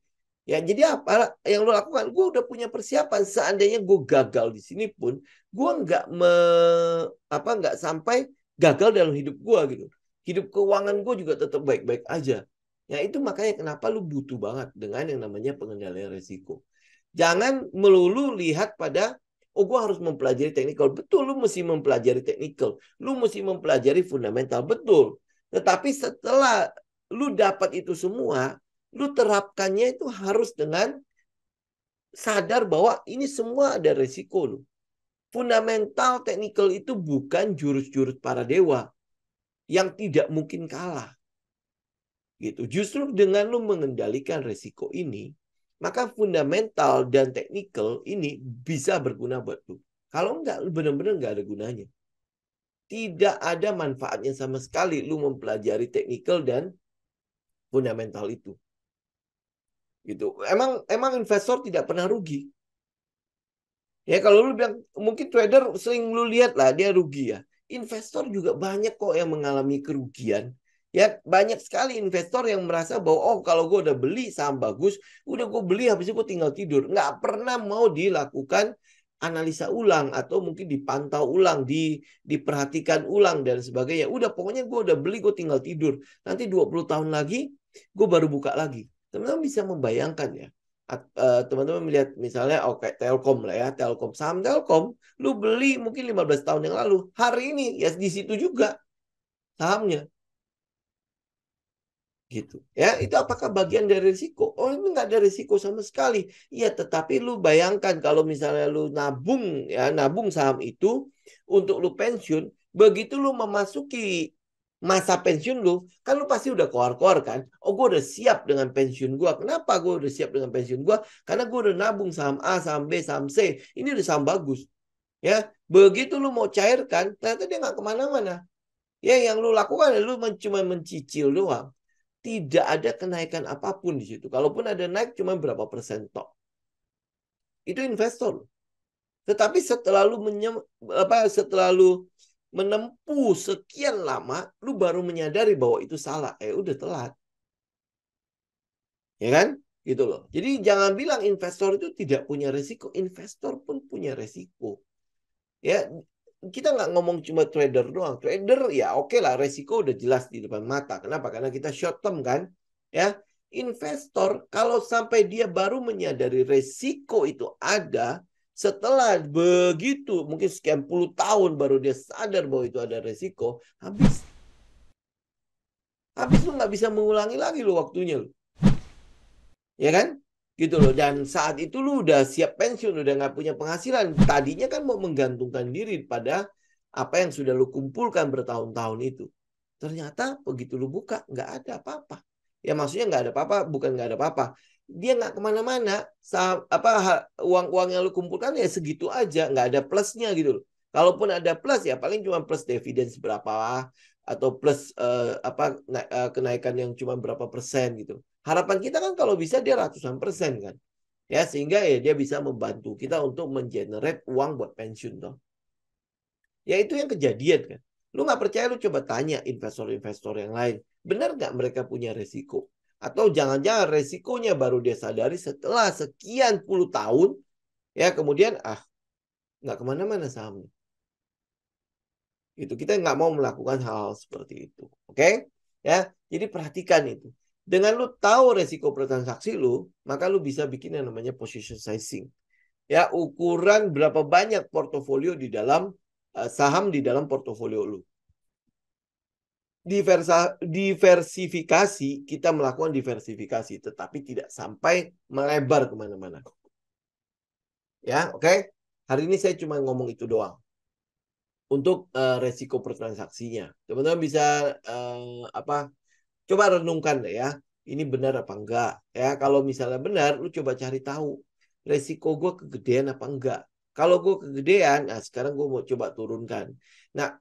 Ya, jadi apa yang lo lakukan? Gue udah punya persiapan. Seandainya gue gagal di sini pun, gue nggak sampai gagal dalam hidup gue gitu. Hidup keuangan gue juga tetap baik-baik aja. Ya itu makanya kenapa lu butuh banget dengan yang namanya pengendalian risiko. Jangan melulu lihat pada oh gue harus mempelajari teknikal. Betul, lu mesti mempelajari teknikal. Lu mesti mempelajari fundamental. Betul. Tetapi setelah lu dapat itu semua, lu terapkannya itu harus dengan sadar bahwa ini semua ada resiko lu. Fundamental technical itu bukan jurus-jurus para dewa yang tidak mungkin kalah. Gitu. Justru dengan lu mengendalikan resiko ini, maka fundamental dan technical ini bisa berguna buat lu. Kalau enggak, lu benar-benar enggak ada gunanya. Tidak ada manfaatnya sama sekali lu mempelajari technical dan fundamental itu. Gitu. Emang investor tidak pernah rugi. Ya kalau lu bilang mungkin trader sering lu lihat lah dia rugi ya. Investor juga banyak kok yang mengalami kerugian. Ya banyak sekali investor yang merasa bahwa oh kalau gue udah beli saham bagus, udah gue beli habis itu gue tinggal tidur. Nggak pernah mau dilakukan analisa ulang atau mungkin dipantau ulang, diperhatikan ulang dan sebagainya. Udah pokoknya gue udah beli gue tinggal tidur. Nanti 20 tahun lagi gue baru buka lagi. Teman-teman bisa membayangkan ya teman-teman melihat misalnya kayak Telkom lah ya, Telkom, saham Telkom, lu beli mungkin 15 tahun yang lalu, hari ini ya di situ juga sahamnya gitu. Ya, itu apakah bagian dari risiko? Oh, ini nggak ada risiko sama sekali. Iya, tetapi lu bayangkan kalau misalnya lu nabung ya, nabung saham itu untuk lu pensiun, begitu lu memasuki masa pensiun lu, kan lu pasti udah keluar-keluar kan? Oh, gue udah siap dengan pensiun gue. Kenapa gue udah siap dengan pensiun gue? Karena gue udah nabung saham A, saham B, saham C. Ini udah saham bagus. Ya, begitu lu mau cairkan, ternyata dia nggak kemana-mana. Ya, yang lu lakukan lu cuma mencicil doang. Tidak ada kenaikan apapun di situ. Kalaupun ada naik cuma berapa persen tok. Itu investor. Tetapi setelah lu menempuh sekian lama, lu baru menyadari bahwa itu salah. Udah telat. Ya kan? Gitu loh. Jadi jangan bilang investor itu tidak punya resiko. Investor pun punya resiko. Ya, kita nggak ngomong cuma trader doang. Trader ya oke lah, resiko udah jelas di depan mata. Kenapa? Karena kita short term kan. Ya, investor kalau sampai dia baru menyadari resiko itu ada setelah begitu mungkin sekian puluh tahun baru dia sadar bahwa itu ada resiko, habis lu nggak bisa mengulangi lagi lo waktunya lo, ya kan? Gitu loh. Dan saat itu lu udah siap pensiun, udah nggak punya penghasilan. Tadinya kan mau menggantungkan diri pada apa yang sudah lu kumpulkan bertahun-tahun itu. Ternyata begitu lu buka, nggak ada apa-apa. Ya maksudnya nggak ada apa-apa, bukan nggak ada apa-apa. Dia nggak kemana-mana. Uang-uang yang lu kumpulkan ya segitu aja, nggak ada plusnya gitu loh. Kalaupun ada plus ya paling cuma plus dividen seberapa atau plus kenaikan yang cuma berapa persen gitu. Harapan kita kan kalau bisa dia ratusan persen kan. Ya sehingga ya dia bisa membantu kita untuk mengenerate uang buat pensiun toh. Ya itu yang kejadian kan. Lu nggak percaya lu coba tanya investor-investor yang lain. Benar nggak mereka punya resiko? Atau jangan-jangan resikonya baru dia sadari setelah sekian puluh tahun. Ya kemudian nggak kemana-mana sahamnya. Itu kita nggak mau melakukan hal-hal seperti itu. Oke? Ya, jadi perhatikan itu. Dengan lu tahu resiko bertransaksi lu, maka lu bisa bikin yang namanya position sizing. Ya, ukuran berapa banyak portofolio di dalam saham di dalam portofolio lu. Diversifikasi, kita melakukan diversifikasi, tetapi tidak sampai melebar kemana-mana. Ya, oke? Hari ini saya cuma ngomong itu doang. Untuk resiko pertransaksinya. Teman-teman bisa coba renungkan deh ya. Ini benar apa enggak? Ya, kalau misalnya benar, lu coba cari tahu resiko gue kegedean apa enggak. Kalau gue kegedean, nah sekarang gue mau coba turunkan. Nah,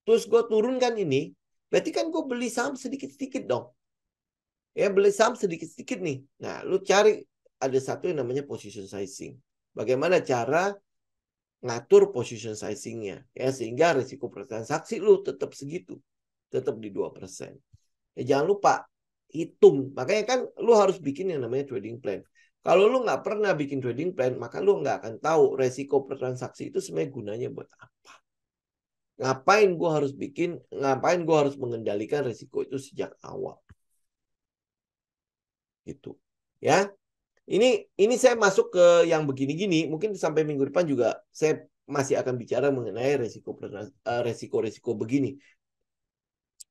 terus gue turunkan ini, berarti kan gue beli saham sedikit-sedikit dong. Ya, beli saham sedikit-sedikit nih. Nah, lu cari ada satu yang namanya position sizing. Bagaimana cara ngatur position sizingnya ya sehingga risiko transaksi lu tetap segitu, tetap di 2%. Ya jangan lupa hitung. Makanya kan lu harus bikin yang namanya trading plan. Kalau lu nggak pernah bikin trading plan, maka lu nggak akan tahu resiko per transaksi itu sebenarnya gunanya buat apa. Ngapain gua harus mengendalikan resiko itu sejak awal. Gitu. Ya. Ini saya masuk ke yang begini-gini, mungkin sampai minggu depan juga saya masih akan bicara mengenai resiko-resiko begini.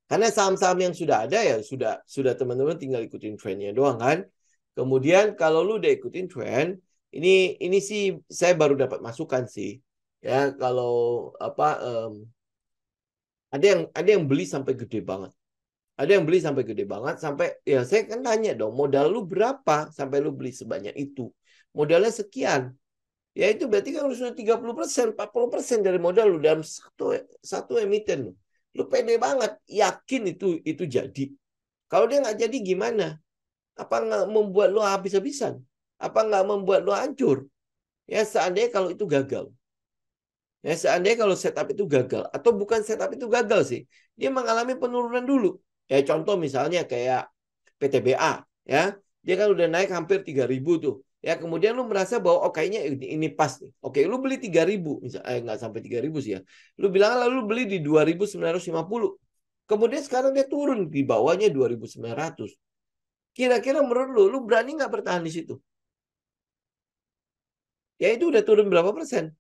Karena saham-saham yang sudah ada ya sudah teman-teman tinggal ikutin trennya doang kan. Kemudian kalau lu udah ikutin tren, ini sih saya baru dapat masukan sih. Ya kalau apa ada yang beli sampai gede banget. Ada yang beli sampai gede banget sampai ya saya kan tanya dong, modal lu berapa sampai lu beli sebanyak itu? Modalnya sekian. Ya itu berarti kan harus 30%, 40% dari modal lu dalam satu emiten lu. Lu pede banget, yakin itu jadi. Kalau dia nggak jadi gimana? Apa nggak membuat lu habis-habisan? Apa nggak membuat lu hancur? Ya seandainya kalau itu gagal. Ya seandainya kalau setup itu gagal. Atau bukan setup itu gagal sih. Dia mengalami penurunan dulu. Ya contoh misalnya kayak PTBA. Ya, dia kan udah naik hampir 3.000 tuh. Ya kemudian lu merasa bahwa oh kayaknya ini pas nih. Oke, lu beli 3.000 misalnya nggak sampai 3.000 sih ya. Lu bilang lalu beli di 2.950. Kemudian sekarang dia turun di bawahnya 2.900. Kira-kira menurut lu berani nggak bertahan di situ? Ya itu udah turun berapa persen?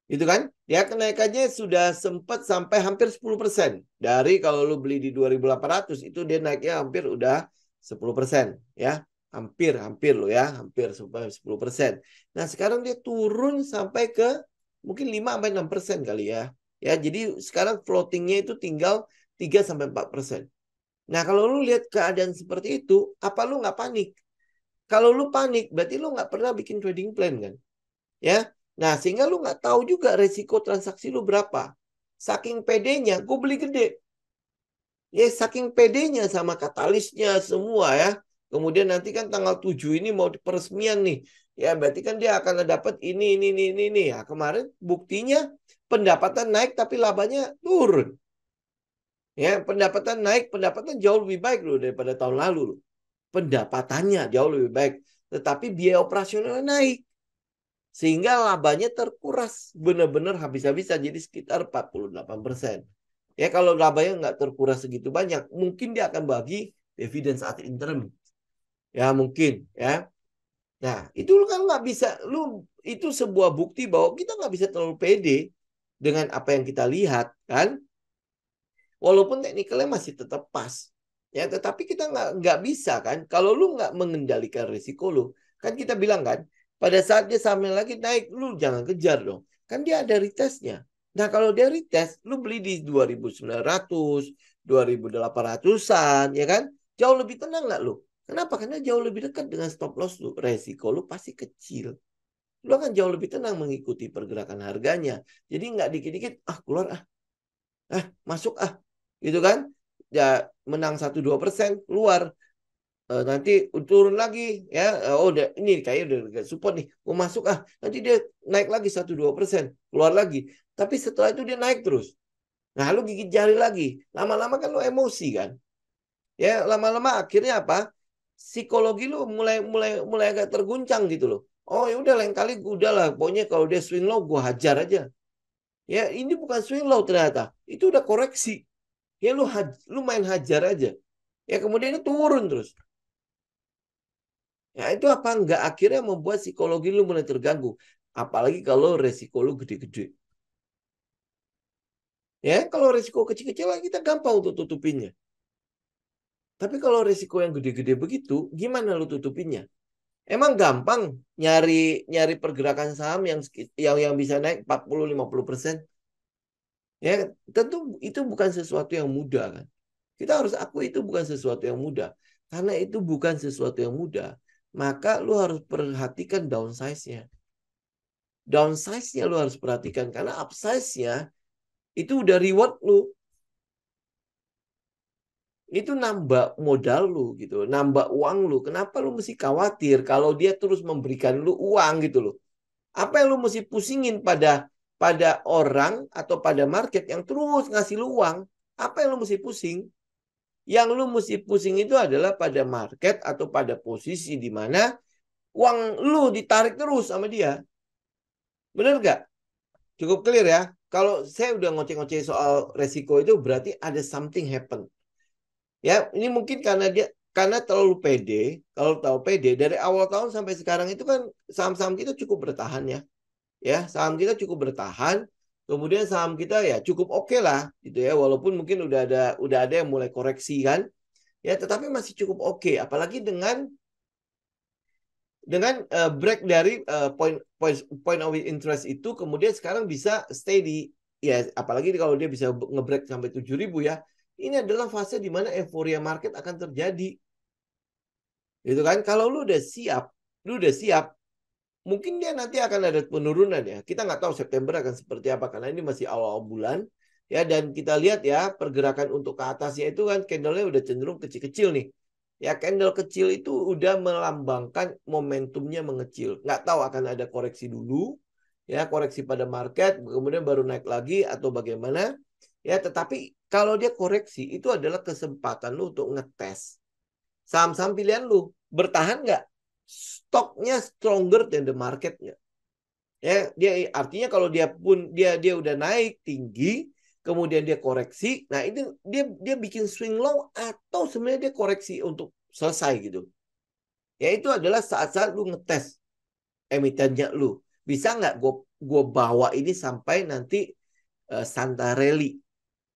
Itu kan? Ya kenaikannya sudah sempat sampai hampir 10%. Dari kalau lu beli di 2.800 itu dia naiknya hampir udah 10%. Ya, hampir lo ya, hampir sampai 10%. Nah sekarang dia turun sampai ke mungkin 5-6% kali ya. Ya, jadi sekarang floatingnya itu tinggal 3-4%. Nah kalau lu lihat keadaan seperti itu, apa lu nggak panik? Kalau lu panik, berarti lu nggak pernah bikin trading plan kan? Ya, nah sehingga lu nggak tahu juga resiko transaksi lu berapa. Saking pedenya, gue beli gede. Ya, saking pedenya sama katalisnya semua ya. Kemudian nanti kan tanggal 7 ini mau peresmian nih. Ya, berarti kan dia akan dapat ini. Ya, kemarin buktinya pendapatan naik tapi labanya turun. Ya, pendapatan jauh lebih baik loh daripada tahun lalu loh. Pendapatannya jauh lebih baik. Tetapi biaya operasionalnya naik. Sehingga labanya terkuras benar-benar habis-habisan jadi sekitar 48%. Ya kalau labanya nggak terkuras segitu banyak, mungkin dia akan bagi dividen saat interim. Ya mungkin ya. Nah itu lu kan nggak bisa, lu itu sebuah bukti bahwa kita nggak bisa terlalu pede dengan apa yang kita lihat kan. Walaupun teknikalnya masih tetap pas. Ya tetapi kita nggak bisa kan. Kalau lu nggak mengendalikan risiko lu, kan kita bilang kan, pada saat dia sampai lagi naik, lu jangan kejar dong. Kan dia ada retestnya. Nah kalau dia retest, lu beli di 2.900, 2.800-an, ya kan? Jauh lebih tenang nggak lu? Kenapa? Karena jauh lebih dekat dengan stop loss lu. Resiko lu pasti kecil. Lu akan jauh lebih tenang mengikuti pergerakan harganya. Jadi nggak dikit-dikit, keluar masuk gitu kan? Ya menang 1-2% keluar. Nanti turun lagi ya. Udah ini kayak udah support nih. Mau masuk nanti dia naik lagi 1-2% keluar lagi. Tapi setelah itu dia naik terus. Nah, lu gigit jari lagi. Lama-lama kan lu emosi kan. Ya, lama-lama akhirnya apa? Psikologi lu mulai mulai mulai agak terguncang gitu loh. Oh, ya udah lain kali udahlah. Pokoknya kalau dia swing low gua hajar aja. Ya, ini bukan swing low ternyata. Itu udah koreksi. Ya lu main hajar aja. Ya kemudian itu turun terus. Ya itu apa enggak akhirnya membuat psikologi lu mulai terganggu. Apalagi kalau resiko lu gede-gede. Ya kalau resiko kecil-kecil kita gampang untuk tutupinnya. Tapi kalau resiko yang gede-gede begitu, gimana lu tutupinnya? Emang gampang nyari nyari pergerakan saham yang bisa naik 40-50%? Ya tentu itu bukan sesuatu yang mudah kan. Kita harus akui itu bukan sesuatu yang mudah. Karena itu bukan sesuatu yang mudah, maka lu harus perhatikan downsize-nya. Downsize-nya lu harus perhatikan karena upsize-nya itu udah reward lu. Itu nambah modal lu gitu, nambah uang lu. Kenapa lu mesti khawatir kalau dia terus memberikan lu uang gitu loh? Apa yang lu mesti pusingin pada pada orang atau pada market yang terus ngasih lu uang? Apa yang lu mesti pusing? Yang lu mesti pusing itu adalah pada market atau pada posisi di mana uang lu ditarik terus sama dia. Bener nggak? Cukup clear ya. Kalau saya udah ngoceh-ngoceh soal resiko itu berarti ada something happen. Ya, ini mungkin karena terlalu pede. Kalau tahu pede dari awal tahun sampai sekarang itu kan saham-saham kita cukup bertahan ya. Ya, saham kita cukup bertahan. Kemudian saham kita ya cukup oke lah gitu ya. Walaupun mungkin udah ada yang mulai koreksi kan. Ya, tetapi masih cukup oke. Apalagi dengan break dari point of interest itu kemudian sekarang bisa stay di ya apalagi kalau dia bisa ngebreak sampai 7.000 ya. Ini adalah fase di mana euforia market akan terjadi. Gitu kan? Kalau lu udah siap, mungkin dia nanti akan ada penurunan ya. Kita nggak tahu September akan seperti apa karena ini masih awal bulan ya dan kita lihat ya pergerakan untuk ke atasnya itu kan candlenya udah cenderung kecil-kecil nih. Ya candle kecil itu udah melambangkan momentumnya mengecil. Nggak tahu akan ada koreksi dulu ya koreksi pada market kemudian baru naik lagi atau bagaimana ya tetapi kalau dia koreksi itu adalah kesempatan lu untuk ngetes saham-saham pilihan lu bertahan nggak stoknya stronger than the marketnya ya dia artinya kalau dia udah naik tinggi kemudian dia koreksi nah itu dia bikin swing low atau sebenarnya dia koreksi untuk selesai gitu ya itu adalah saat-saat lu ngetes emitennya lu bisa nggak gue bawa ini sampai nanti Santarelli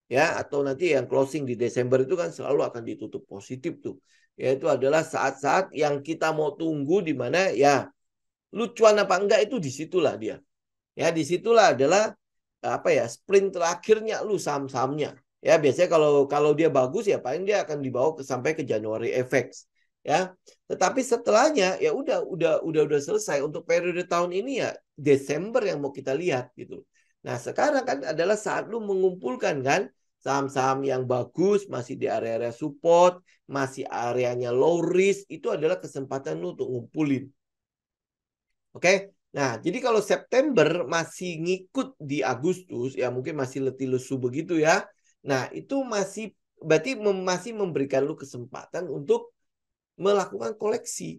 ya atau nanti yang closing di Desember itu kan selalu akan ditutup positif tuh yaitu adalah saat-saat yang kita mau tunggu di mana ya lucuan apa enggak itu disitulah dia ya disitulah adalah apa ya sprint terakhirnya lu saham-sahamnya ya biasanya kalau kalau dia bagus ya paling dia akan dibawa sampai ke Januari FX ya tetapi setelahnya ya udah selesai untuk periode tahun ini ya Desember yang mau kita lihat gitu nah sekarang kan adalah saat lu mengumpulkan kan saham-saham yang bagus masih di area-area support masih areanya low risk itu adalah kesempatan lu untuk ngumpulin oke nah jadi kalau September masih ngikut di Agustus ya mungkin masih letih lesu begitu ya nah itu masih berarti masih memberikan lu kesempatan untuk melakukan koleksi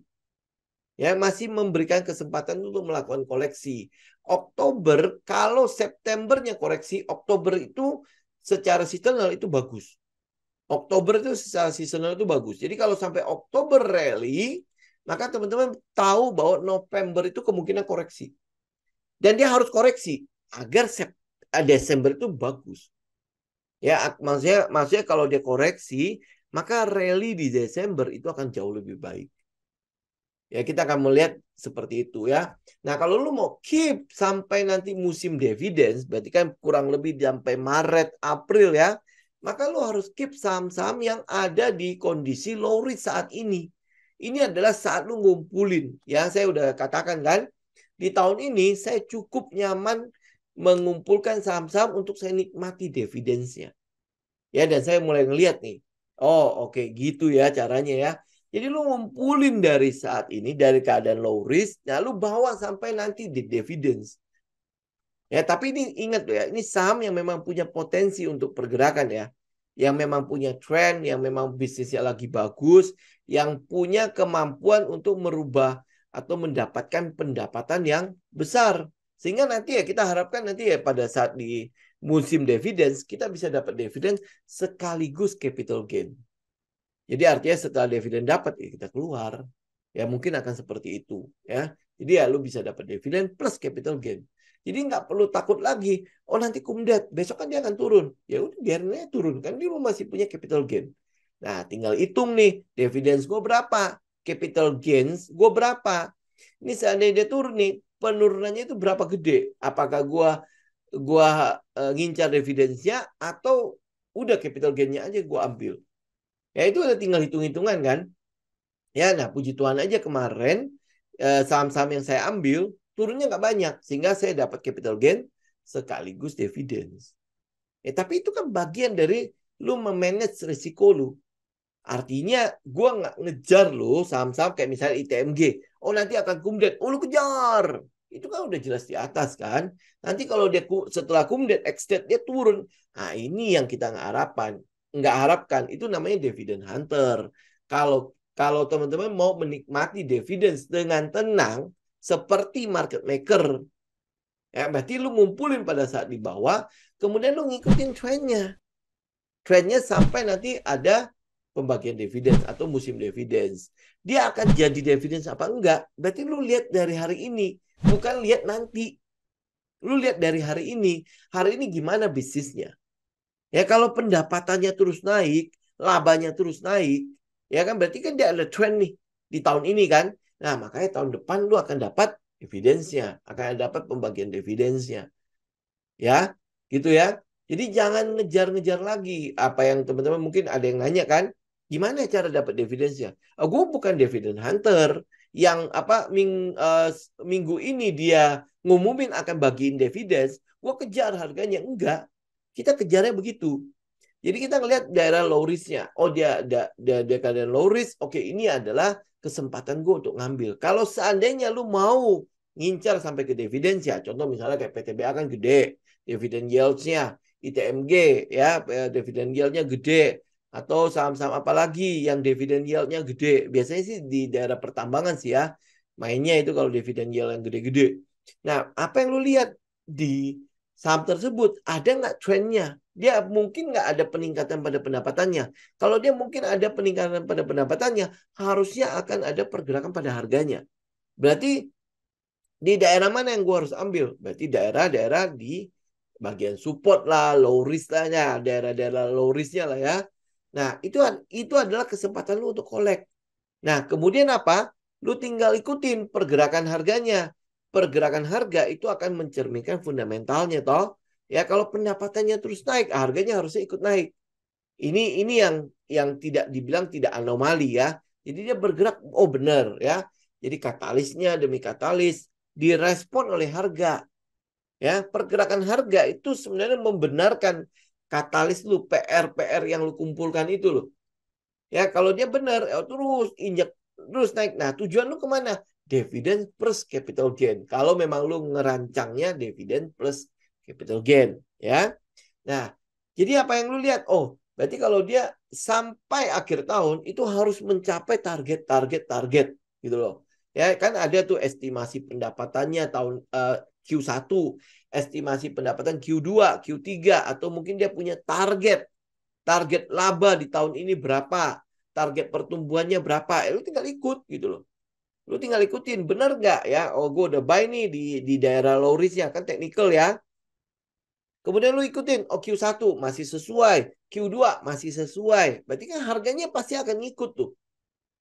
ya masih memberikan kesempatan untuk melakukan koleksi Oktober kalau Septembernya koreksi Oktober itu secara seasonal itu bagus Oktober itu secara seasonal itu bagus jadi kalau sampai Oktober rally maka teman-teman tahu bahwa November itu kemungkinan koreksi dan dia harus koreksi agar Desember itu bagus ya maksudnya kalau dia koreksi maka rally di Desember itu akan jauh lebih baik ya kita akan melihat seperti itu ya. Nah kalau lu mau keep sampai nanti musim dividends, berarti kan kurang lebih sampai Maret, April ya. Maka lu harus keep saham-saham yang ada di kondisi low risk saat ini. Ini adalah saat lu ngumpulin. Ya saya udah katakan kan, di tahun ini saya cukup nyaman mengumpulkan saham-saham untuk saya nikmati dividends-nya. Ya dan saya mulai ngelihat nih. Oh oke gitu ya caranya ya. Jadi lu ngumpulin dari saat ini dari keadaan low risk, nah lu bawa sampai nanti di dividends. Ya, tapi ini ingat ya, ini saham yang memang punya potensi untuk pergerakan ya. Yang memang punya trend, yang memang bisnisnya lagi bagus, yang punya kemampuan untuk merubah atau mendapatkan pendapatan yang besar. Sehingga nanti ya kita harapkan nanti ya pada saat di musim dividends kita bisa dapat dividend sekaligus capital gain. Jadi artinya setelah dividen dapat ya kita keluar. Ya mungkin akan seperti itu ya. Jadi ya lu bisa dapat dividen plus capital gain. Jadi nggak perlu takut lagi. Oh nanti kumdet, besok kan dia akan turun. Ya udah biarin aja turun kan dia masih punya capital gain. Nah tinggal hitung nih dividends gue berapa, capital gains gue berapa. Ini seandainya dia turun nih, penurunannya itu berapa gede? Apakah gua ngincar dividensnya atau udah capital gainnya aja gue ambil. Ya itu udah tinggal hitung-hitungan kan. Ya, nah puji Tuhan aja kemarin saham-saham yang saya ambil turunnya nggak banyak sehingga saya dapat capital gain sekaligus dividends. Tapi itu kan bagian dari lu memanage risiko lu. Artinya gue nggak ngejar lu saham-saham kayak misalnya ITMG. Oh nanti akan kumdet. Oh lu kejar. Itu kan udah jelas di atas kan. Nanti kalau dia setelah kumdet, ex dia turun. Nah ini yang kita nggak harapan. nggak harapkan. Itu namanya dividend hunter. Kalau teman-teman mau menikmati dividends dengan tenang seperti market maker, ya berarti lu ngumpulin pada saat di bawah, kemudian lu ngikutin trennya. Trennya sampai nanti ada pembagian dividen atau musim dividen. Dia akan jadi dividen apa enggak? Berarti lu lihat dari hari ini, bukan lihat nanti. Lu lihat dari hari ini. Hari ini gimana bisnisnya? Ya kalau pendapatannya terus naik, labanya terus naik, ya kan berarti kan dia ada trend nih di tahun ini kan. Nah, makanya tahun depan lu akan dapat dividensnya, akan dapat pembagian dividensnya. Ya, gitu ya. Jadi jangan ngejar-ngejar lagi apa yang teman-teman mungkin ada yang nanya kan, gimana cara dapat dividensnya? Oh, gue bukan dividen hunter yang minggu ini dia ngumumin akan bagiin dividen, gue kejar harganya enggak. Kita kejarnya begitu. Jadi kita ngelihat daerah low risk-nya. Oh dia keadaan low risk. Oke, ini adalah kesempatan gue untuk ngambil. Kalau seandainya lu mau ngincar sampai ke dividen ya, contoh misalnya kayak PTBA kan gede, dividen yields-nya, ITMG ya, dividen yield-nya gede, atau saham-saham apa lagi yang dividen yield-nya gede. Biasanya sih di daerah pertambangan sih ya, mainnya itu kalau dividen yield yang gede-gede. Nah, apa yang lu lihat di saham tersebut? Ada nggak trennya? Dia mungkin nggak ada peningkatan pada pendapatannya. Kalau dia mungkin ada peningkatan pada pendapatannya, harusnya akan ada pergerakan pada harganya. Berarti di daerah mana yang gue harus ambil? Berarti daerah-daerah di bagian support lah, low risk lah ya, daerah-daerah low risknya lah ya. Nah, itu adalah kesempatan lu untuk collect. Nah, kemudian apa? Lu tinggal ikutin pergerakan harganya. Pergerakan harga itu akan mencerminkan fundamentalnya toh. Ya, kalau pendapatannya terus naik, harganya harusnya ikut naik. Ini yang tidak dibilang tidak anomali ya. Jadi dia bergerak, oh benar ya. Jadi katalisnya demi katalis direspon oleh harga. Ya, pergerakan harga itu sebenarnya membenarkan katalis lu, PR yang lu kumpulkan itu loh. Ya, kalau dia benar, terus injak terus naik. Nah, tujuan lu kemana? Dividen plus capital gain. Kalau memang lu ngerancangnya dividen plus capital gain, ya. Nah, jadi apa yang lu lihat? Oh, berarti kalau dia sampai akhir tahun itu harus mencapai target gitu loh. Ya, kan ada tuh estimasi pendapatannya tahun Q1, estimasi pendapatan Q2, Q3 atau mungkin dia punya target laba di tahun ini berapa, target pertumbuhannya berapa, lu tinggal ikut gitu loh. Lu tinggal ikutin, bener nggak ya? Oh, gue udah buy nih di daerah low risk ya, kan technical ya. Kemudian lu ikutin, oh Q1 masih sesuai, Q2 masih sesuai. Berarti kan harganya pasti akan ngikut tuh.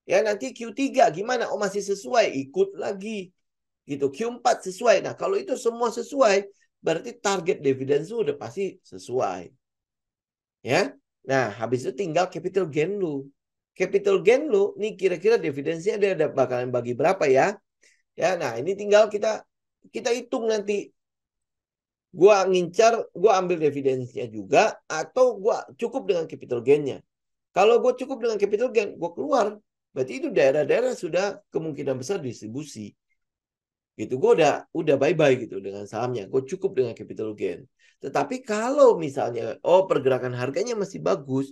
Ya nanti Q3 gimana? Oh masih sesuai, ikut lagi. Gitu. Q4 sesuai. Nah kalau itu semua sesuai, berarti target dividen lu udah pasti sesuai. Ya. Nah, habis itu tinggal capital gain lu. Capital gain lu, nih kira-kira dividennya dia bakalan bagi berapa ya? Ya, nah ini tinggal kita hitung nanti. Gua ngincar, gua ambil dividennya juga atau gua cukup dengan capital gain-nya. Kalau gua cukup dengan capital gain, gua keluar. Berarti itu daerah-daerah sudah kemungkinan besar distribusi. Gitu, gue udah bye-bye gitu dengan sahamnya. Gue cukup dengan capital gain. Tetapi kalau misalnya, oh pergerakan harganya masih bagus,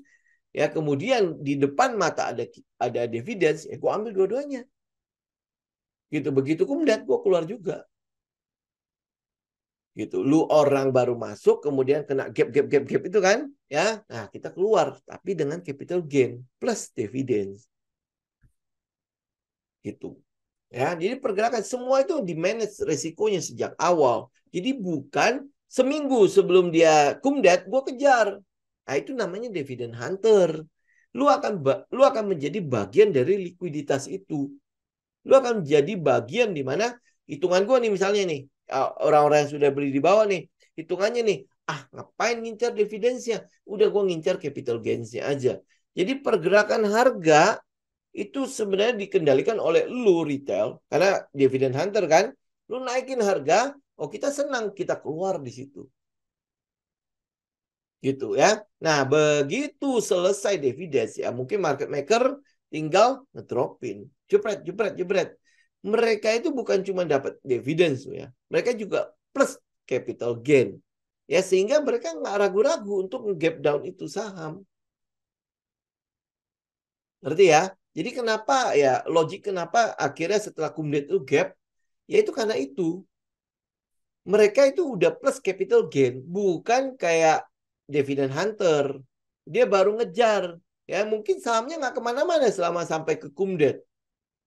ya kemudian di depan mata ada dividen, ya gue ambil dua-duanya. Gitu, begitu kemudian gue keluar juga. Gitu, lu orang baru masuk, kemudian kena gap itu kan, ya. Nah kita keluar, tapi dengan capital gain plus dividen. Gitu. Ya, jadi pergerakan semua itu di manage resikonya sejak awal. Jadi bukan seminggu sebelum dia kumdat gue kejar. Nah, itu namanya dividen hunter. Lu akan menjadi bagian dari likuiditas itu. Lu akan menjadi bagian di mana hitungan gue nih misalnya nih orang-orang yang sudah beli di bawah nih hitungannya nih ngapain ngincar dividensnya, udah gue ngincar capital gainsnya aja. Jadi pergerakan harga itu sebenarnya dikendalikan oleh lu retail karena dividen hunter kan, lu naikin harga, oh kita senang kita keluar di situ gitu ya. Nah begitu selesai dividen ya mungkin market maker tinggal ngedropin jebret. Mereka itu bukan cuma dapat dividen ya, mereka juga plus capital gain ya, sehingga mereka nggak ragu-ragu untuk nge-gap down itu saham Ngerti ya? Jadi kenapa ya logik kenapa akhirnya setelah kumulatif itu gap, ya itu karena itu. Mereka itu udah plus capital gain, bukan kayak dividend hunter. Dia baru ngejar. Ya mungkin sahamnya nggak kemana-mana selama sampai ke kumdet.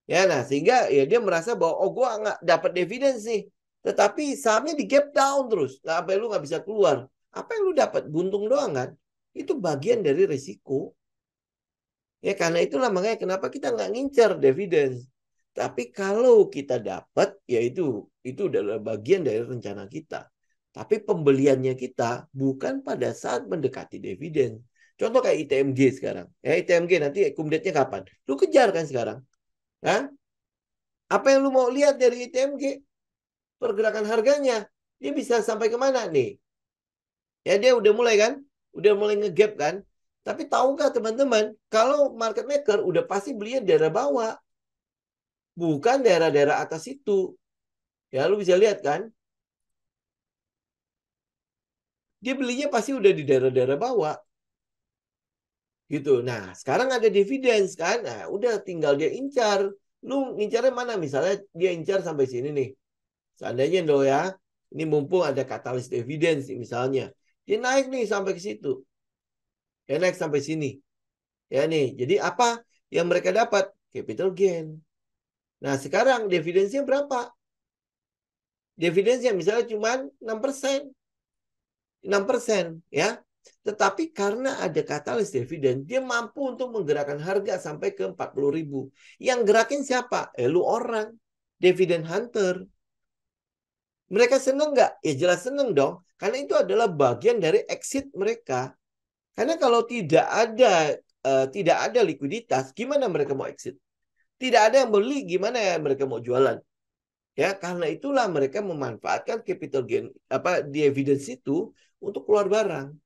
Ya, nah sehingga ya dia merasa bahwa oh gue nggak dapat dividen sih. Tetapi sahamnya di gap down terus. Nah, apa yang lu nggak bisa keluar? Apa yang lu dapat? Buntung doang kan? Itu bagian dari risiko. Ya karena itulah makanya kenapa kita nggak ngincer dividen. Tapi kalau kita dapat, ya itu adalah bagian dari rencana kita. Tapi pembeliannya kita bukan pada saat mendekati dividen. Contoh kayak ITMG sekarang. Ya ITMG nanti kumdetnya kapan? Lu kejar kan sekarang. Kan? Apa yang lu mau lihat dari ITMG? Pergerakan harganya. Dia bisa sampai kemana nih? Ya dia udah mulai kan? Udah mulai ngegap kan? Tapi tahukah teman-teman, kalau market maker udah pasti belinya daerah bawah. Bukan daerah-daerah atas itu. Ya lu bisa lihat kan? Dia belinya pasti udah di daerah-daerah bawah. Gitu. Nah, sekarang ada dividends kan? Nah, udah tinggal dia incar. Lu ngincarnya mana? Misalnya dia incar sampai sini nih. Seandainya loh ya, ini mumpung ada katalis dividends misalnya. Dia naik nih sampai ke situ. Dia naik sampai sini. Ya nih, jadi apa yang mereka dapat? Capital gain. Nah, sekarang dividensnya berapa? Dividensnya misalnya cuma 6%. 6% ya. Tetapi karena ada katalis dividen, dia mampu untuk menggerakkan harga sampai ke 40.000. Yang gerakin siapa? Lu orang. Dividen hunter. Mereka seneng nggak? Ya jelas seneng dong. Karena itu adalah bagian dari exit mereka. Karena kalau tidak ada likuiditas, gimana mereka mau exit? Tidak ada yang beli, gimana ya mereka mau jualan? Ya, karena itulah mereka memanfaatkan capital gain dividends itu untuk keluar barang.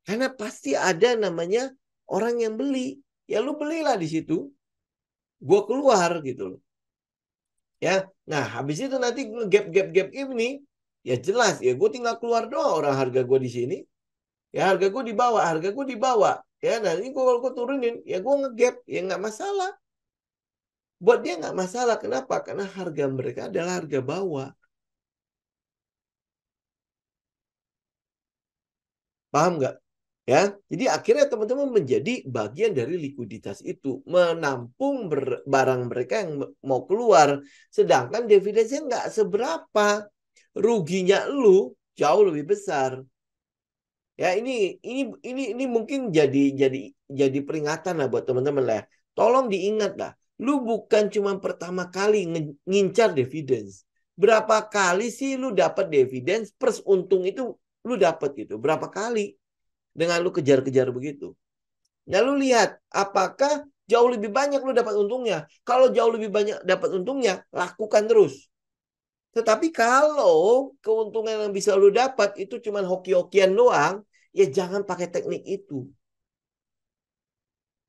Karena pasti ada namanya orang yang beli. Ya lu belilah di situ. Gue keluar gitu loh. Ya, nah habis itu nanti gap ini ya jelas ya gue tinggal keluar doang orang harga gue di sini. Ya harga gue dibawa, harga gue dibawa. Ya, nah ini gue kalau gue turunin, ya gue ngegap, ya nggak masalah. Buat dia nggak masalah. Kenapa? Karena harga mereka adalah harga bawah. Paham nggak? Ya, jadi akhirnya teman-teman menjadi bagian dari likuiditas itu, menampung barang mereka yang mau keluar, sedangkan dividennya nggak seberapa, ruginya lu jauh lebih besar. Ya ini mungkin jadi peringatan lah buat teman-teman lah. Tolong diingat lah, lu bukan cuma pertama kali ngincar dividends. Berapa kali sih lu dapat dividends plus untung itu lu dapat gitu? Berapa kali dengan lu kejar-kejar begitu? Nah, lu lihat apakah jauh lebih banyak lu dapat untungnya. Kalau jauh lebih banyak dapat untungnya, lakukan terus. Tetapi kalau keuntungan yang bisa lu dapat itu cuma hoki-hokian doang, ya jangan pakai teknik itu.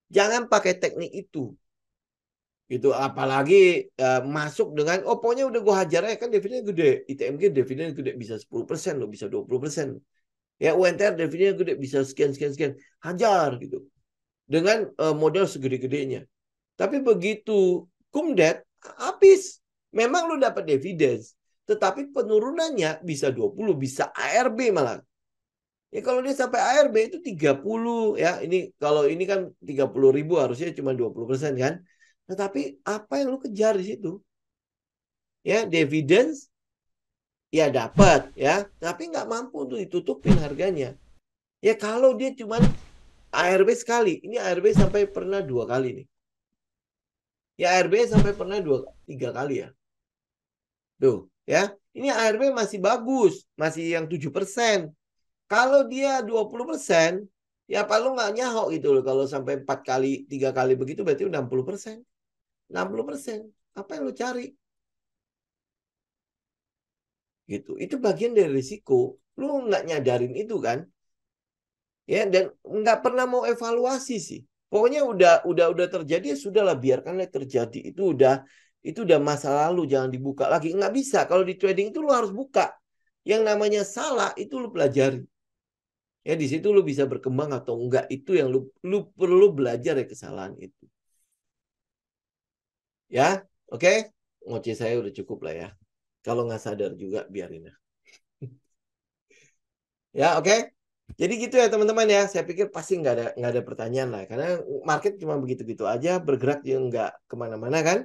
Jangan pakai teknik itu. Gitu, apalagi masuk dengan oh pokoknya udah gue hajar ya kan dividennya gede. ITMG dividennya gede bisa 10% lo, bisa 20%. Ya UNTR dividennya gede bisa sekian sekian sekian. Hajar gitu. Dengan modal segede-gedenya. Tapi begitu kumdet habis. Memang lu dapat dividen, tetapi penurunannya bisa 20, bisa ARB malah. Ya kalau dia sampai ARB itu 30 ya. Ini kalau ini kan 30.000 harusnya cuma 20% kan. Tetapi apa yang lu kejar di situ? Ya, dividen ya dapat ya, tapi nggak mampu untuk ditutupin harganya. Ya kalau dia cuma ARB sekali, ini ARB sampai pernah 2 kali nih. Ya ARB sampai pernah 3 kali ya. Tuh, ya. Ini ARB masih bagus, masih yang 7%. Kalau dia 20%, ya apa lu nggak nyahok gitu loh. Kalau sampai 4 kali, 3 kali begitu berarti 60%. 60%. Apa yang lu cari? Gitu. Itu bagian dari risiko. Lu nggak nyadarin itu kan? Ya, dan nggak pernah mau evaluasi sih. Pokoknya udah terjadi ya sudahlah biarkanlah terjadi. Itu udah masa lalu, jangan dibuka lagi. Nggak bisa. Kalau di trading itu lu harus buka. Yang namanya salah itu lu pelajari. Ya di situ lu bisa berkembang atau enggak, itu yang lu perlu belajar ya kesalahan itu. Ya, oke? Ngoceh saya udah cukup lah ya. Kalau nggak sadar juga biarin ya. Ya, oke? Jadi gitu ya teman-teman ya. Saya pikir pasti nggak ada pertanyaan lah, karena market cuma begitu-gitu aja, bergerak juga nggak kemana-mana kan.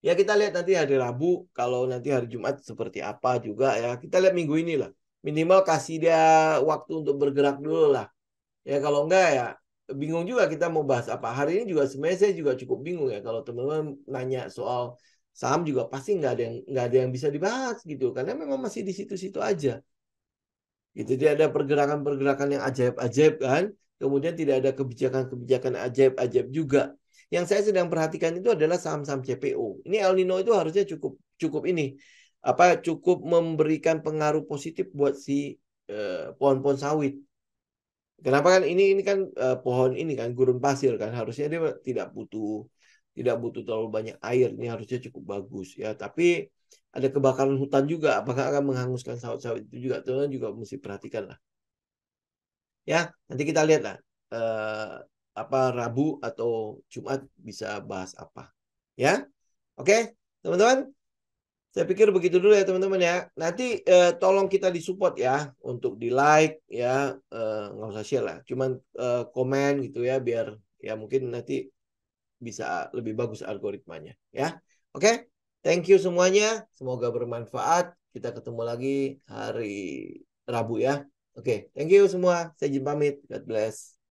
Ya kita lihat nanti hari Rabu, kalau nanti hari Jumat seperti apa juga ya. Kita lihat minggu ini lah. Minimal kasih dia waktu untuk bergerak dulu lah. Ya kalau enggak ya bingung juga kita mau bahas apa. Hari ini juga sebenarnya saya juga cukup bingung ya. Kalau teman-teman nanya soal saham juga pasti nggak ada yang bisa dibahas gitu. Karena memang masih di situ-situ aja. Gitu. Dia ada pergerakan-pergerakan yang ajaib-ajaib kan. Kemudian tidak ada kebijakan-kebijakan ajaib-ajaib juga. Yang saya sedang perhatikan itu adalah saham-saham CPO. Ini El Nino itu harusnya cukup cukup ini cukup memberikan pengaruh positif buat si pohon-pohon sawit. Kenapa kan ini kan pohon ini kan gurun pasir kan, harusnya dia tidak butuh terlalu banyak air, ini harusnya cukup bagus ya. Tapi ada kebakaran hutan juga, apakah akan menghanguskan sawit-sawit itu juga, teman juga mesti perhatikan lah. Ya, nanti kita lihat lah apa Rabu atau Jumat bisa bahas apa. Ya, oke, teman-teman. Saya pikir begitu dulu ya teman-teman ya. Nanti tolong kita disupport ya untuk di like ya, nggak usah share lah. Cuman komen gitu ya biar ya mungkin nanti bisa lebih bagus algoritmanya ya. Oke, thank you semuanya. Semoga bermanfaat. Kita ketemu lagi hari Rabu ya. Oke, thank you semua. Saya izin pamit. God bless.